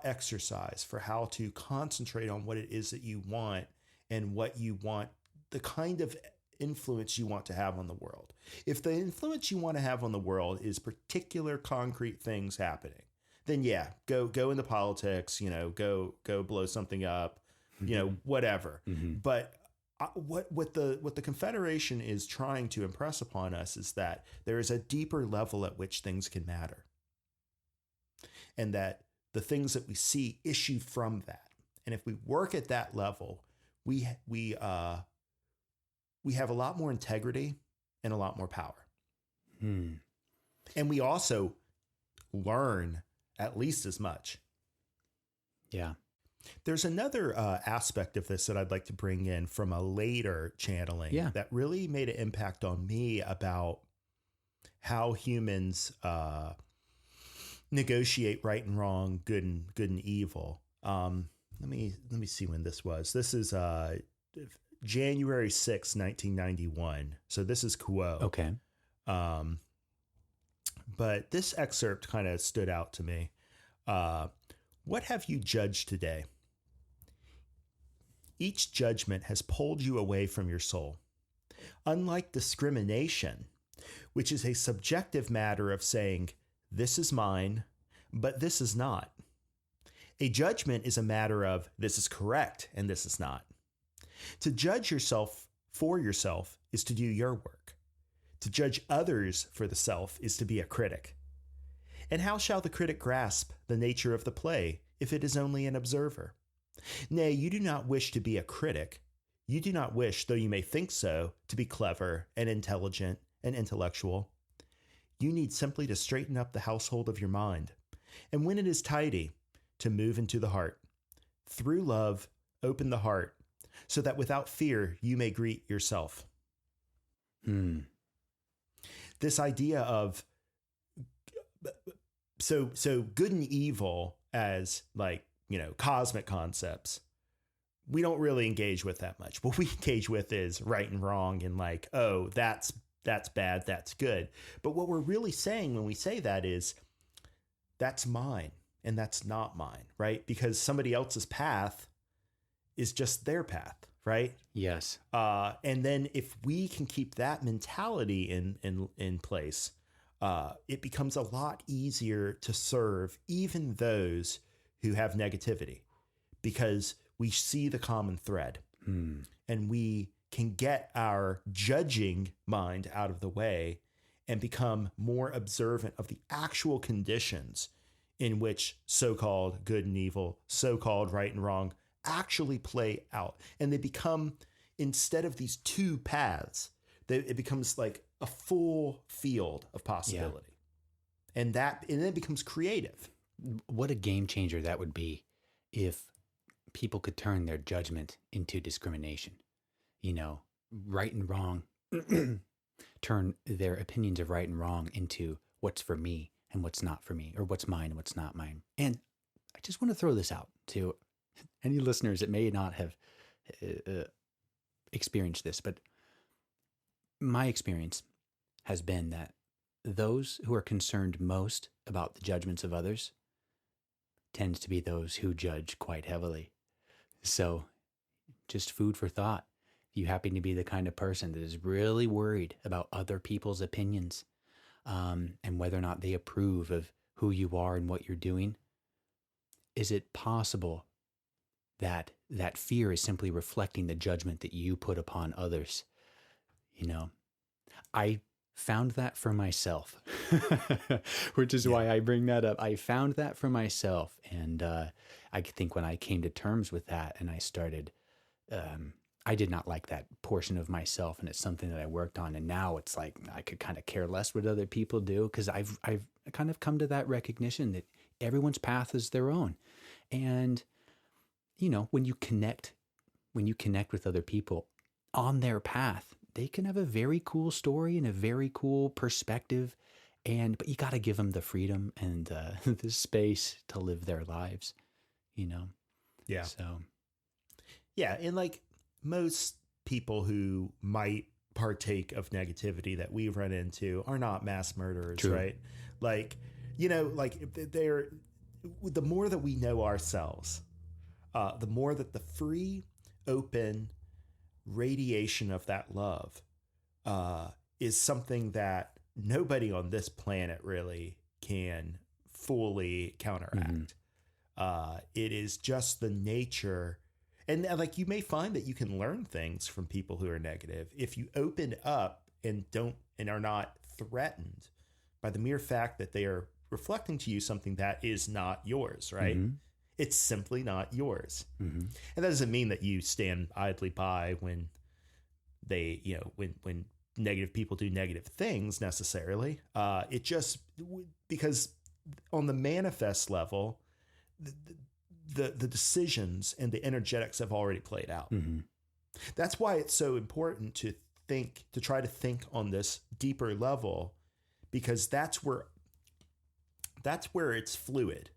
exercise for how to concentrate on what it is that you want and what you want, the kind of influence you want to have on the world. If the influence you want to have on the world is particular concrete things happening, then yeah, go into politics, go blow something up, whatever. Mm-hmm. But what the Confederation is trying to impress upon us is that there is a deeper level at which things can matter, and that the things that we see issue from that. And if we work at that level, we have a lot more integrity and a lot more power. And we also learn at least as much. Yeah. There's another aspect of this that I'd like to bring in from a later channeling that really made an impact on me about how humans negotiate right and wrong, good and evil. Let me see when this was. This is January 6, 1991. So this is Quo. Okay. But this excerpt kind of stood out to me. What have you judged today? Each judgment has pulled you away from your soul. Unlike discrimination, which is a subjective matter of saying, this is mine, but this is not. A judgment is a matter of this is correct and this is not. To judge yourself for yourself is to do your work. To judge others for the self is to be a critic. And how shall the critic grasp the nature of the play if it is only an observer? Nay, you do not wish to be a critic. You do not wish, though you may think so, to be clever and intelligent and intellectual. You need simply to straighten up the household of your mind, and when it is tidy, to move into the heart. Through love, open the heart, so that without fear you may greet yourself. This idea of so good and evil as like, cosmic concepts, we don't really engage with that much. What we engage with is right and wrong and like, oh, that's bad, that's good. But what we're really saying when we say that is that's mine and that's not mine, right? Because somebody else's path is just their path, right? Yes. And then if we can keep that mentality in place, it becomes a lot easier to serve even those who have negativity, because we see the common thread and we can get our judging mind out of the way and become more observant of the actual conditions in which so-called good and evil, so-called right and wrong actually play out. And they become, instead of these two paths, it becomes like a full field of possibility. Yeah. And then it becomes creative. What a game changer that would be if people could turn their judgment into discrimination. Right and wrong, turn their opinions of right and wrong into what's for me and what's not for me, or what's mine and what's not mine. And I just want to throw this out to any listeners that may not have experienced this, but my experience has been that those who are concerned most about the judgments of others tends to be those who judge quite heavily. So just food for thought. If you happen to be the kind of person that is really worried about other people's opinions and whether or not they approve of who you are and what you're doing, is it possible that that fear is simply reflecting the judgment that you put upon others? I found that for myself, which is why I bring that up. I found that for myself. And I think when I came to terms with that and I started, I did not like that portion of myself. And it's something that I worked on. And now it's like, I could kind of care less what other people do, because I've kind of come to that recognition that everyone's path is their own. And, when you connect with other people on their path, they can have a very cool story and a very cool perspective, but you got to give them the freedom and the space to live their lives, Yeah. So, yeah. And like most people who might partake of negativity that we run into are not mass murderers, True. Right? Like, they're, the more that we know ourselves, the more that the free, open radiation of that love is something that nobody on this planet really can fully counteract. It is just the nature. And like, you may find that you can learn things from people who are negative if you open up and are not threatened by the mere fact that they are reflecting to you something that is not yours, right? Mm-hmm. It's simply not yours. Mm-hmm. And that doesn't mean that you stand idly by when they, when negative people do negative things necessarily. It just, because on the manifest level, the decisions and the energetics have already played out. Mm-hmm. That's why it's so important to try to think on this deeper level, because that's where it's fluid.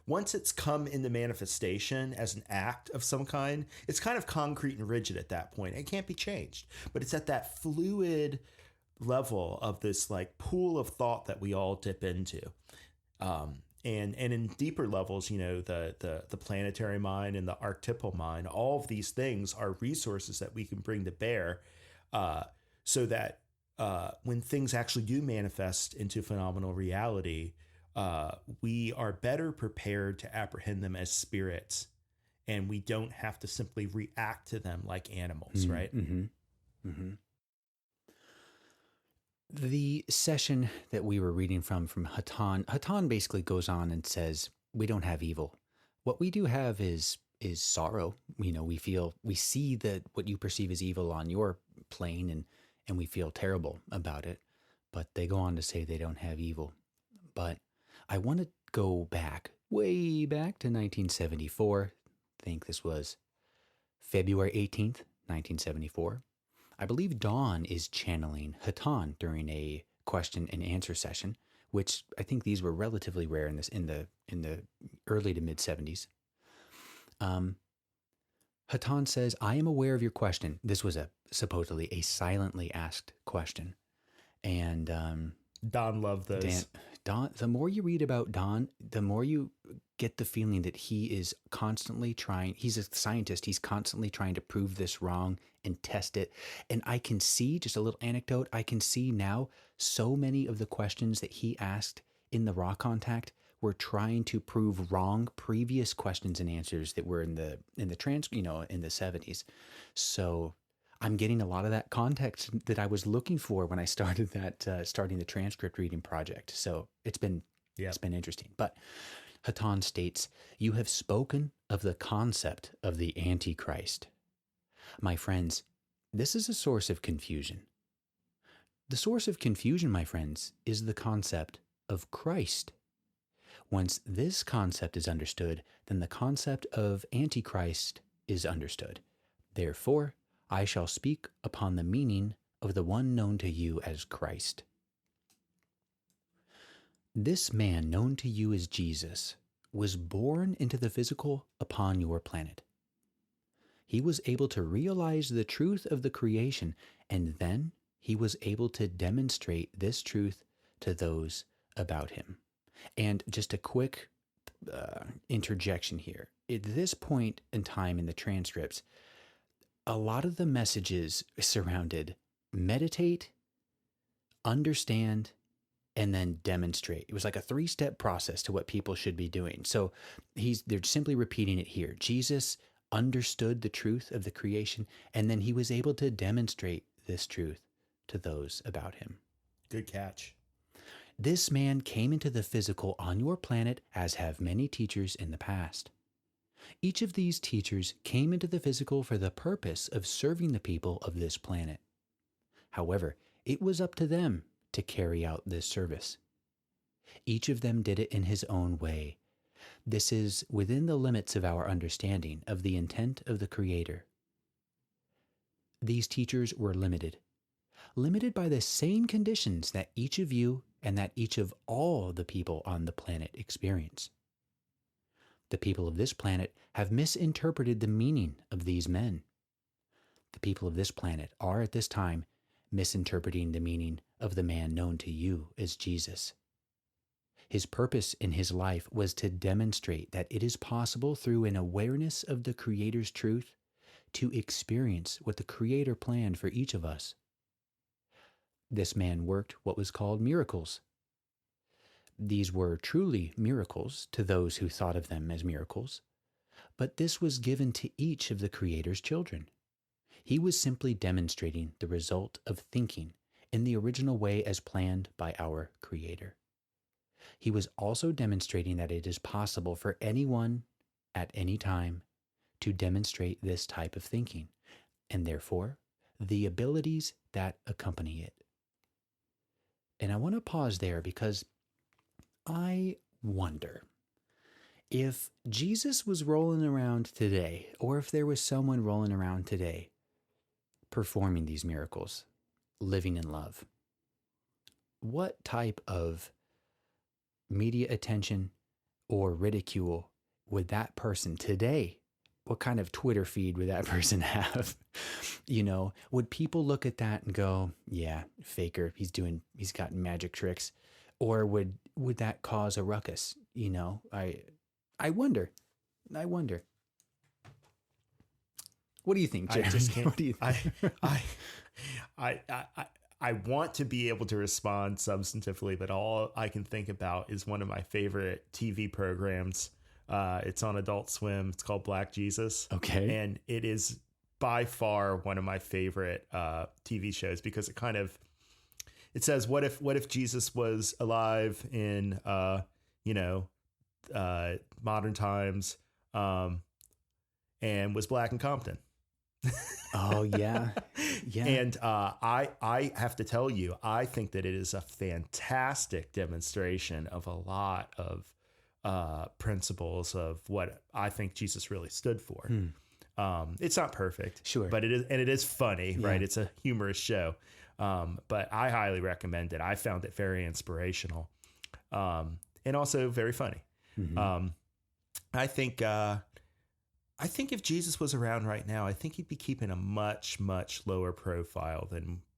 Once it's come into manifestation as an act of some kind, it's kind of concrete and rigid at that point. It can't be changed. But it's at that fluid level of this like pool of thought that we all dip into. And in deeper levels, the planetary mind and the archetypal mind, all of these things are resources that we can bring to bear so that when things actually do manifest into phenomenal reality, we are better prepared to apprehend them as spirits, and we don't have to simply react to them like animals, right? Mm-hmm. Mm-hmm. The session that we were reading from Hatan basically goes on and says, we don't have evil. What we do have is sorrow. We see that what you perceive as evil on your plane, and we feel terrible about it. But they go on to say they don't have evil. But I want to go back, way back to 1974. I think this was February 18th, 1974. I believe Dawn is channeling Hatan during a question and answer session, which I think these were relatively rare in the early to mid 70s. Hatan says, "I am aware of your question." This was supposedly a silently asked question, and Don loved those. Don. The more you read about Don, the more you get the feeling that he is constantly trying. He's a scientist. He's constantly trying to prove this wrong and test it. And I can see, just a little anecdote, I can see now so many of the questions that he asked in the Raw Contact were trying to prove wrong previous questions and answers that were in the in the 70s. So I'm getting a lot of that context that I was looking for when I started starting the transcript reading project. So it's been interesting. But Hatan states, "You have spoken of the concept of the antichrist. My friends, this is a source of confusion. The source of confusion, my friends, is the concept of Christ. Once this concept is understood, then the concept of antichrist is understood. Therefore, I shall speak upon the meaning of the one known to you as Christ. This man known to you as Jesus was born into the physical upon your planet. He was able to realize the truth of the creation, and then he was able to demonstrate this truth to those about him." And just a quick interjection here. At this point in time in the transcripts, a lot of the messages surrounded meditate, understand, and then demonstrate. It was like a 3-step process to what people should be doing. So they're simply repeating it here. Jesus understood the truth of the creation, and then he was able to demonstrate this truth to those about him. Good catch. This man came into the physical on your planet, as have many teachers in the past. Each of these teachers came into the physical for the purpose of serving the people of this planet. However, it was up to them to carry out this service. Each of them did it in his own way. This is within the limits of our understanding of the intent of the Creator. These teachers were limited by the same conditions that each of you and that each of all the people on the planet experience. The people of this planet have misinterpreted the meaning of these men. The people of this planet are at this time misinterpreting the meaning of the man known to you as Jesus. His purpose in his life was to demonstrate that it is possible through an awareness of the Creator's truth to experience what the Creator planned for each of us. This man worked what was called miracles. These were truly miracles to those who thought of them as miracles, but this was given to each of the Creator's children. He was simply demonstrating the result of thinking in the original way as planned by our Creator. He was also demonstrating that it is possible for anyone at any time to demonstrate this type of thinking, and therefore the abilities that accompany it. And I want to pause there because I wonder if Jesus was rolling around today, or if there was someone rolling around today performing these miracles, living in love, what type of media attention or ridicule would that person today, what kind of Twitter feed would that person have? Would people look at that and go, yeah, faker, he's got magic tricks? Or would that cause a ruckus? I wonder. What do you think, Jeremy? I just can't. What do you think? I want to be able to respond substantively, but all I can think about is one of my favorite TV programs. It's on Adult Swim. It's called Black Jesus. Okay. And it is by far one of my favorite TV shows because it says, what if Jesus was alive in, modern times, and was black and Compton. Oh yeah. Yeah. And I have to tell you, I think that it is a fantastic demonstration of a lot of principles of what I think Jesus really stood for. It's not perfect, Sure, but it is funny, Yeah. right? It's a humorous show, but I highly recommend it. I found it very inspirational, and also very funny. I think if Jesus was around right now, I think he'd be keeping a much, much lower profile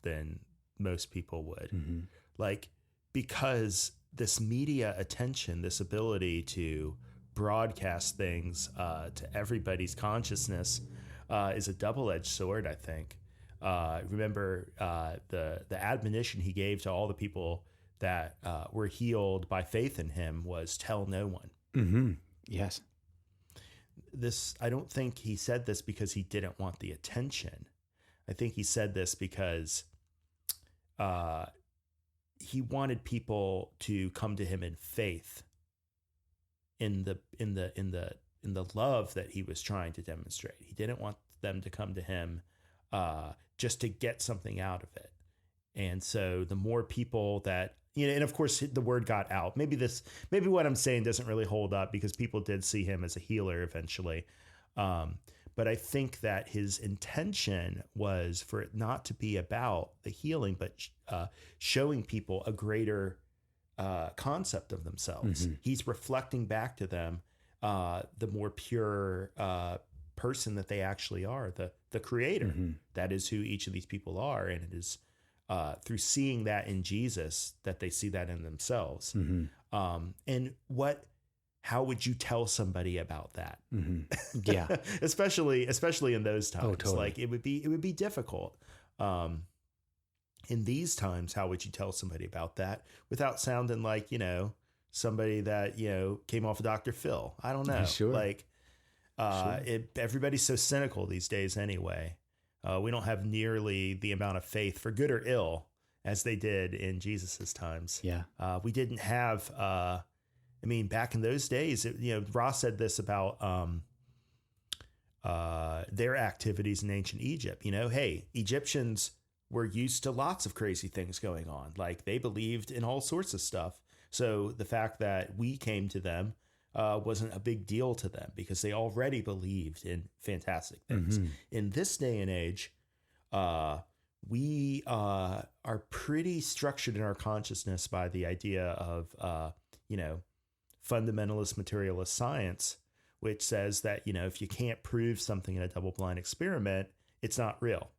than most people would. Like, because this media attention, this ability to broadcast things to everybody's consciousness is a double-edged sword, I think. Remember the admonition he gave to all the people that were healed by faith in him was tell no one. Yes. I don't think he said this because he didn't want the attention. I think he said this because he wanted people to come to him in faith in the love that he was trying to demonstrate. He didn't want them to come to him just to get something out of it. And so the more people that, and of course the word got out. Maybe what I'm saying doesn't really hold up because people did see him as a healer eventually. But I think that his intention was for it not to be about the healing, but showing people a greater concept of themselves. He's reflecting back to them the more pure person that they actually are, the creator. That is who each of these people are. And it is through seeing that in Jesus that they see that in themselves. And how would you tell somebody about that? Yeah. especially in those times. Oh, totally. Like it would be difficult. In these times, how would you tell somebody about that without sounding like, somebody that, came off of Dr. Phil? I don't know. Sure. Like, everybody's so cynical these days anyway. We don't have nearly the amount of faith, for good or ill, as they did in Jesus's times. Yeah. We didn't have, back in those days, Ross said this about their activities in ancient Egypt. Hey, Egyptians were used to lots of crazy things going on. Like, they believed in all sorts of stuff. So the fact that we came to them wasn't a big deal to them because they already believed in fantastic things. In this day and age, we are pretty structured in our consciousness by the idea of, fundamentalist materialist science, which says that, if you can't prove something in a double-blind experiment, it's not real.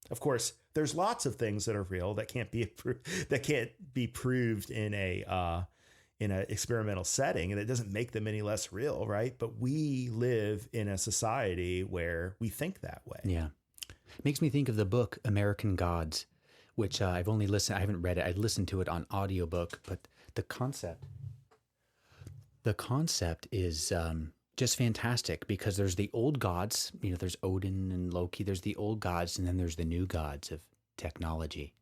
Of course, there's lots of things that are real that can't be proved in an experimental setting, and it doesn't make them any less real, right? But we live in a society where we think that way. Yeah. Makes me think of the book American Gods, which I've only listened. I haven't read it. I listened to it on audiobook, but the concept is just fantastic because there's the old gods. There's Odin and Loki. There's the old gods, and then there's the new gods of technology.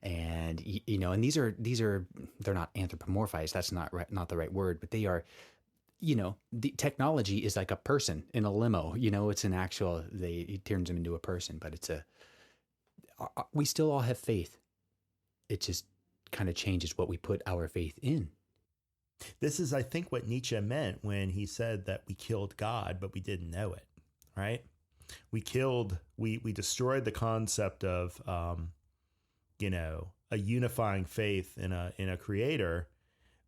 And and these are they're not anthropomorphized. That's not the right word, but they are. The technology is like a person in a limo. It's an actual. It turns them into a person, but we still all have faith. It just kind of changes what we put our faith in. This is, I think, what Nietzsche meant when he said that we killed God, but we didn't know it. Right? We destroyed the concept of a unifying faith in a creator,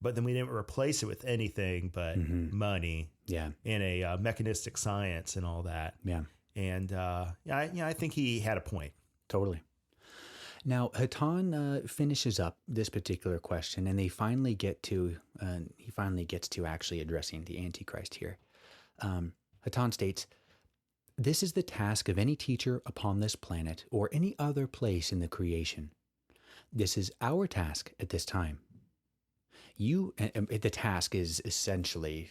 but then we didn't replace it with anything but money, and a mechanistic science and all that. Yeah. And I think he had a point. Totally. Now, Hatan finishes up this particular question, and he finally gets to actually addressing the Antichrist here. Hatan states, "This is the task of any teacher upon this planet or any other place in the creation. This is our task at this time. The task is essentially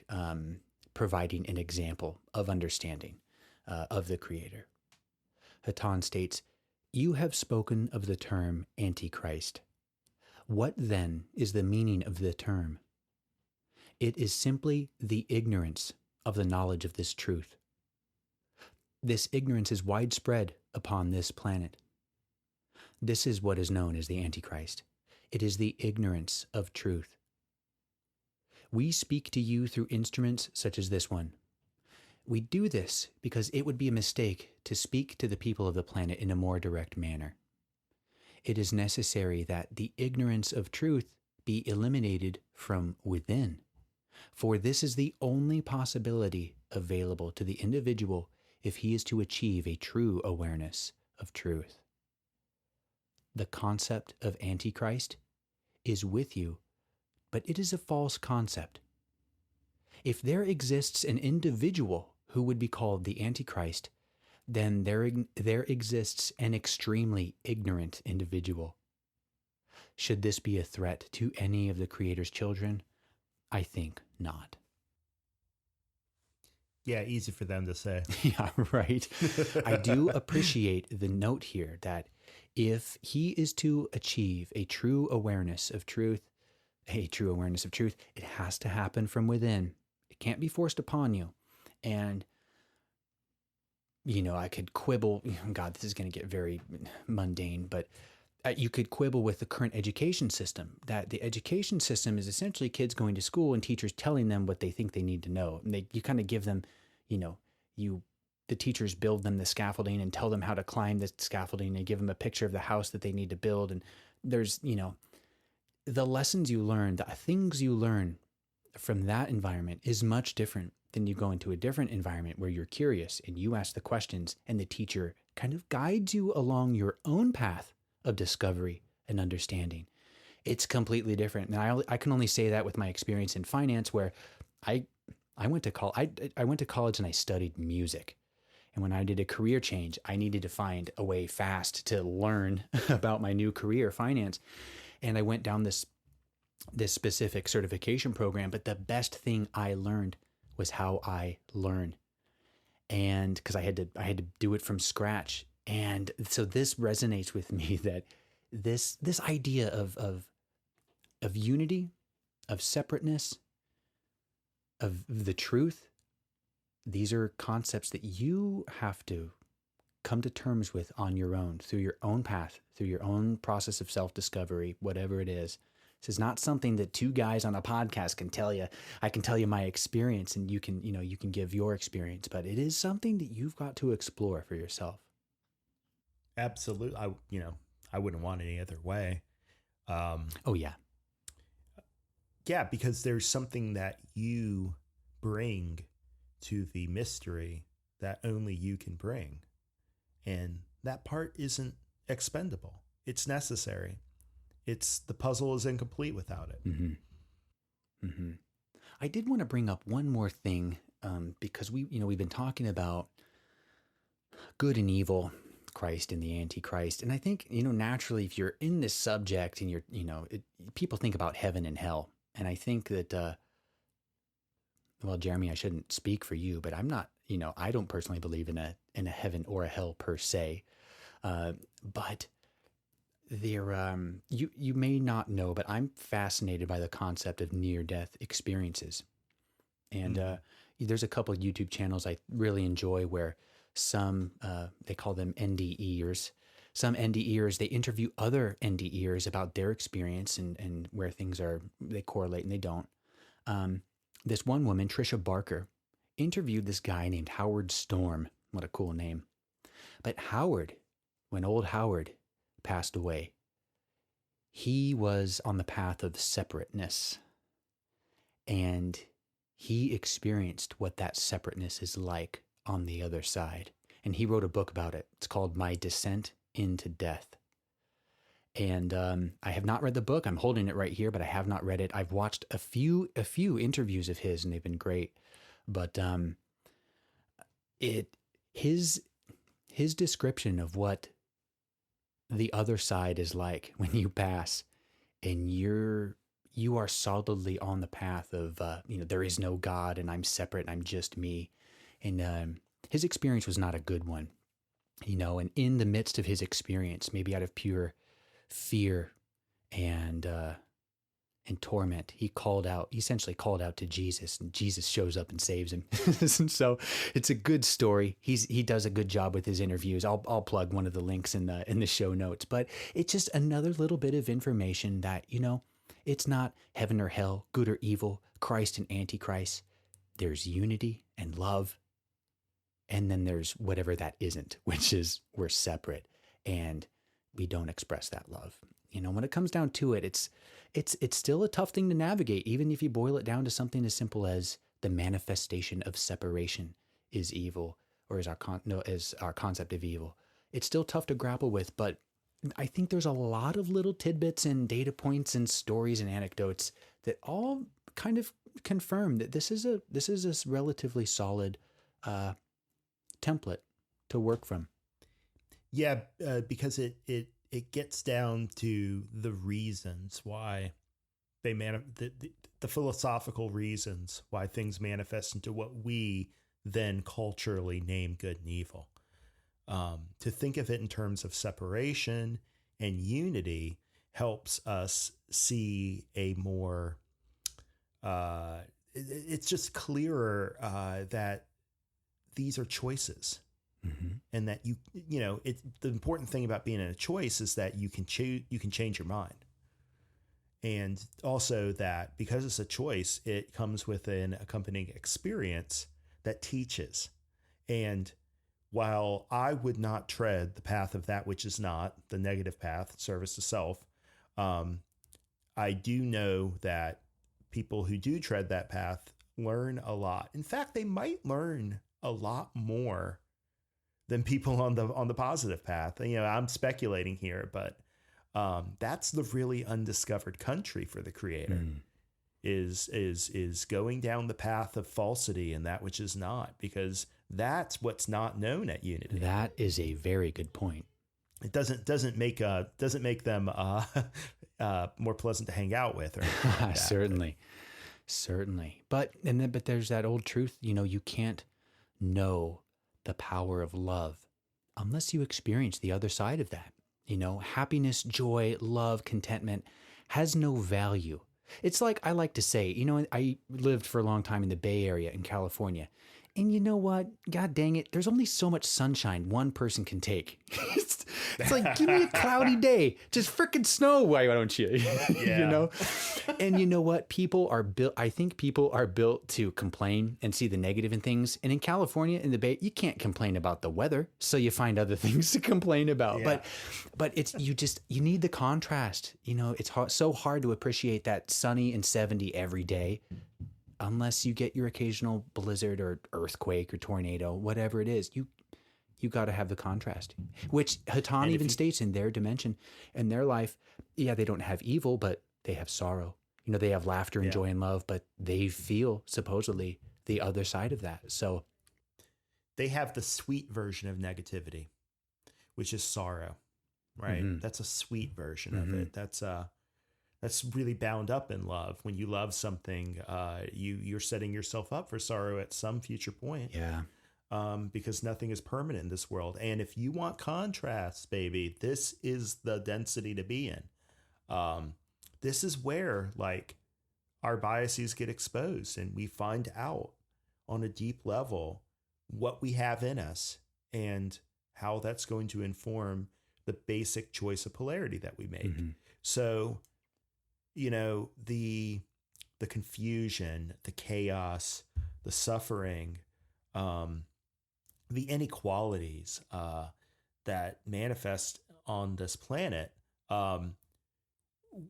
providing an example of understanding of the Creator. Hatan states, "You have spoken of the term antichrist. What then is the meaning of the term? It is simply the ignorance of the knowledge of this truth. This ignorance is widespread upon this planet. This is what is known as the Antichrist. It is the ignorance of truth. We speak to you through instruments such as this one. We do this because it would be a mistake to speak to the people of the planet in a more direct manner. It is necessary that the ignorance of truth be eliminated from within, for this is the only possibility available to the individual if he is to achieve a true awareness of truth. The concept of Antichrist is with you, but it is a false concept. If there exists an individual who would be called the Antichrist, then there exists an extremely ignorant individual. Should this be a threat to any of the Creator's children? I think not." Yeah, easy for them to say. Yeah, right. I do appreciate the note here that if he is to achieve a true awareness of truth, it has to happen from within. It can't be forced upon you. And, I could quibble. God, this is going to get very mundane, but you could quibble with the current education system, that the education system is essentially kids going to school and teachers telling them what they think they need to know. And you kind of give them, the teachers build them the scaffolding and tell them how to climb the scaffolding and give them a picture of the house that they need to build. And there's, the lessons you learn, the things you learn from that environment is much different than you go into a different environment where you're curious and you ask the questions and the teacher kind of guides you along your own path of discovery and understanding. It's completely different. And I can only say that with my experience in finance, where I went to college and I studied music. And when I did a career change, I needed to find a way fast to learn about my new career, finance. And I went down this specific certification program, but the best thing I learned was how I learn. And because I had to do it from scratch. And so this resonates with me, that this idea of unity, of separateness, of the truth, these are concepts that you have to come to terms with on your own, through your own path, through your own process of self-discovery, whatever it is. This is not something that two guys on a podcast can tell you. I can tell you my experience and you can give your experience, but it is something that you've got to explore for yourself. Absolutely. I wouldn't want it any other way. Oh yeah. Yeah, because there's something that you bring to the mystery that only you can bring. And that part isn't expendable. It's necessary. The puzzle is incomplete without it. Mm-hmm. Mm-hmm. I did want to bring up one more thing, because we've been talking about good and evil, Christ and the Antichrist. And I think, naturally, if you're in this subject and people think about heaven and hell. And I think that, well, Jeremy, I shouldn't speak for you, but I'm not, I don't personally believe in a heaven or a hell per se. But there, you may not know, but I'm fascinated by the concept of near-death experiences. And there's a couple of YouTube channels I really enjoy where some, they call them NDEers. Some NDEers, they interview other NDEers about their experience and where things they correlate and they don't. This one woman, Trisha Barker, interviewed this guy named Howard Storm. What a cool name. But Howard, when old Howard passed away, he was on the path of separateness. And he experienced what that separateness is like on the other side. And he wrote a book about it. It's called My Descent into Death. And I have not read the book. I'm holding it right here, but I have not read it. I've watched a few interviews of his, and they've been great. But his description of what the other side is like when you pass and you are solidly on the path of there is no God and I'm separate and I'm just me. And his experience was not a good one, and in the midst of his experience, maybe out of pure fear and torment, he essentially called out to Jesus, and Jesus shows up and saves him. And so it's a good story. He does a good job with his interviews. I'll plug one of the links in the show notes, but it's just another little bit of information that, it's not heaven or hell, good or evil, Christ and antichrist. There's unity and love. And then there's whatever that isn't, which is we're separate and we don't express that love. When it comes down to it, it's still a tough thing to navigate, even if you boil it down to something as simple as the manifestation of separation is evil, or is our concept of evil. It's still tough to grapple with, but I think there's a lot of little tidbits and data points and stories and anecdotes that all kind of confirm that this is a relatively solid template to work from. Yeah, because it gets down to the reasons why the philosophical reasons why things manifest into what we then culturally name good and evil. To think of it in terms of separation and unity helps us see a more, it's just clearer that these are choices. Mm-hmm. And that the important thing about being in a choice is that you can change your mind. And also that because it's a choice, it comes with an accompanying experience that teaches. And while I would not tread the path of that which is not, the negative path, service to self, I do know that people who do tread that path learn a lot. In fact, they might learn a lot more than people on the positive path. I'm speculating here, but that's the really undiscovered country for the Creator. Is going down the path of falsity and that which is not, because that's what's not known at Unity. That is a very good point. It doesn't make them more pleasant to hang out with, or like certainly. But there's that old truth. You can't know the power of love unless you experience the other side of that. Happiness, joy, love, contentment has no value. It's like I like to say, I lived for a long time in the Bay Area in California. And you know what? God dang it. There's only so much sunshine one person can take. It's like, give me a cloudy day. Just frickin' snow. Why don't you? Yeah. And you know what? I think people are built to complain and see the negative in things. And in California, in the Bay, you can't complain about the weather. So you find other things to complain about. Yeah. But you need the contrast. It's so hard to appreciate that sunny and 70 every day, unless you get your occasional blizzard or earthquake or tornado, whatever it is. You got to have the contrast, which Hatan even states in their dimension, in their life. Yeah, they don't have evil, but they have sorrow. They have laughter and joy and love, but they feel supposedly the other side of that. So they have the sweet version of negativity, which is sorrow, right? Mm-hmm. That's a sweet version of it. That's really bound up in love. When you love something, you're setting yourself up for sorrow at some future point. Yeah. Because nothing is permanent in this world. And if you want contrast, baby, this is the density to be in. This is where our biases get exposed and we find out on a deep level what we have in us and how that's going to inform the basic choice of polarity that we make. Mm-hmm. So, the confusion, the chaos, the suffering, the inequalities that manifest on this planet,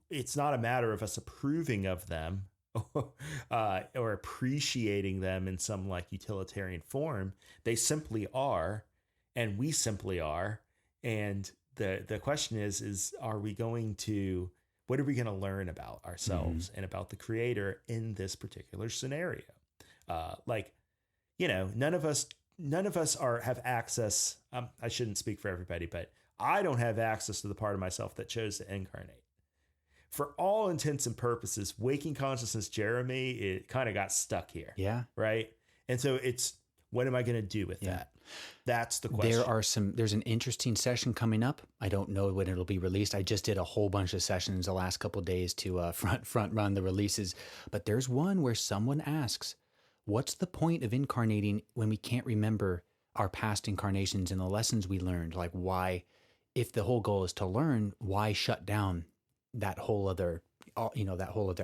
it's not a matter of us approving of them or appreciating them in some utilitarian form. They simply are, and we simply are. And the question is what are we going to learn about ourselves and about the Creator in this particular scenario? None of us have access. I shouldn't speak for everybody, but I don't have access to the part of myself that chose to incarnate. For all intents and purposes, waking consciousness Jeremy, it kind of got stuck here. Yeah. Right. And so it's, what am I going to do with that? That's the question. There's an interesting session coming up. I don't know when it'll be released. I just did a whole bunch of sessions the last couple of days to front run the releases. But there's one where someone asks, what's the point of incarnating when we can't remember our past incarnations and the lessons we learned? Like, why, if the whole goal is to learn, why shut down that whole other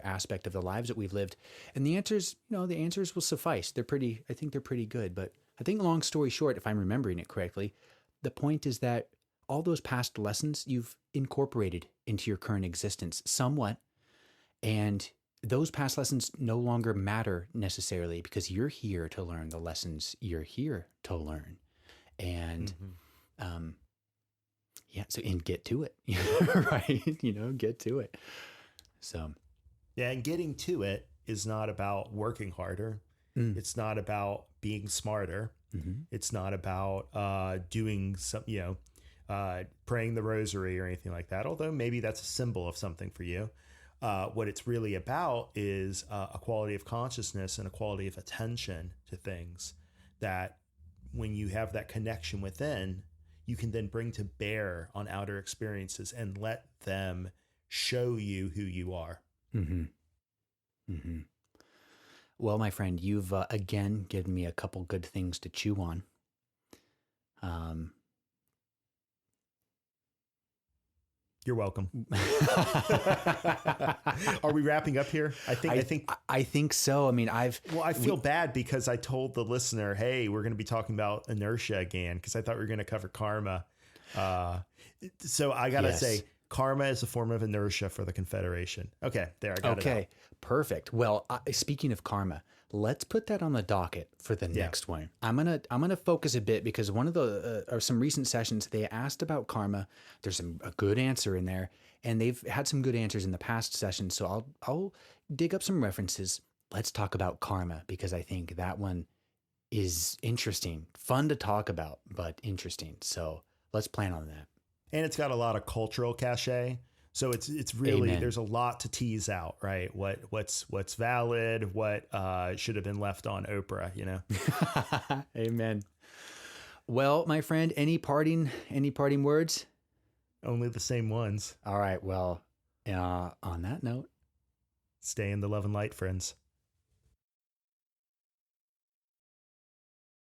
aspect of the lives that we've lived? And the answers will suffice. I think they're pretty good. But I think, long story short, if I'm remembering it correctly, the point is that all those past lessons you've incorporated into your current existence somewhat, and those past lessons no longer matter necessarily because you're here to learn the lessons you're here to learn. And, and get to it, right? Get to it. So, yeah, and getting to it is not about working harder. It's not about being smarter. It's not about doing some, praying the rosary or anything like that. Although maybe that's a symbol of something for you. What it's really about is a quality of consciousness and a quality of attention to things that, when you have that connection within, you can then bring to bear on outer experiences and let them show you who you are. Well, my friend, you've again given me a couple good things to chew on. You're welcome. Are we wrapping up here? I think so. I mean, I feel bad because I told the listener, hey, we're going to be talking about inertia again, because I thought we were going to cover karma. So I got to say, karma is a form of inertia for the Confederation. Okay, there, I got it. Okay, perfect. Well, speaking of karma, let's put that on the docket for the next one. I'm gonna focus a bit, because one of the or some recent sessions they asked about karma. There's a good answer in there, and they've had some good answers in the past sessions. So I'll dig up some references. Let's talk about karma, because I think that one is interesting, fun to talk about, but interesting. So let's plan on that. And it's got a lot of cultural cachet. So it's really, Amen. There's a lot to tease out, right? What's valid, what should have been left on Oprah, Amen. Well, my friend, any parting words? Only the same ones. All right. Well, on that note, stay in the love and light, friends.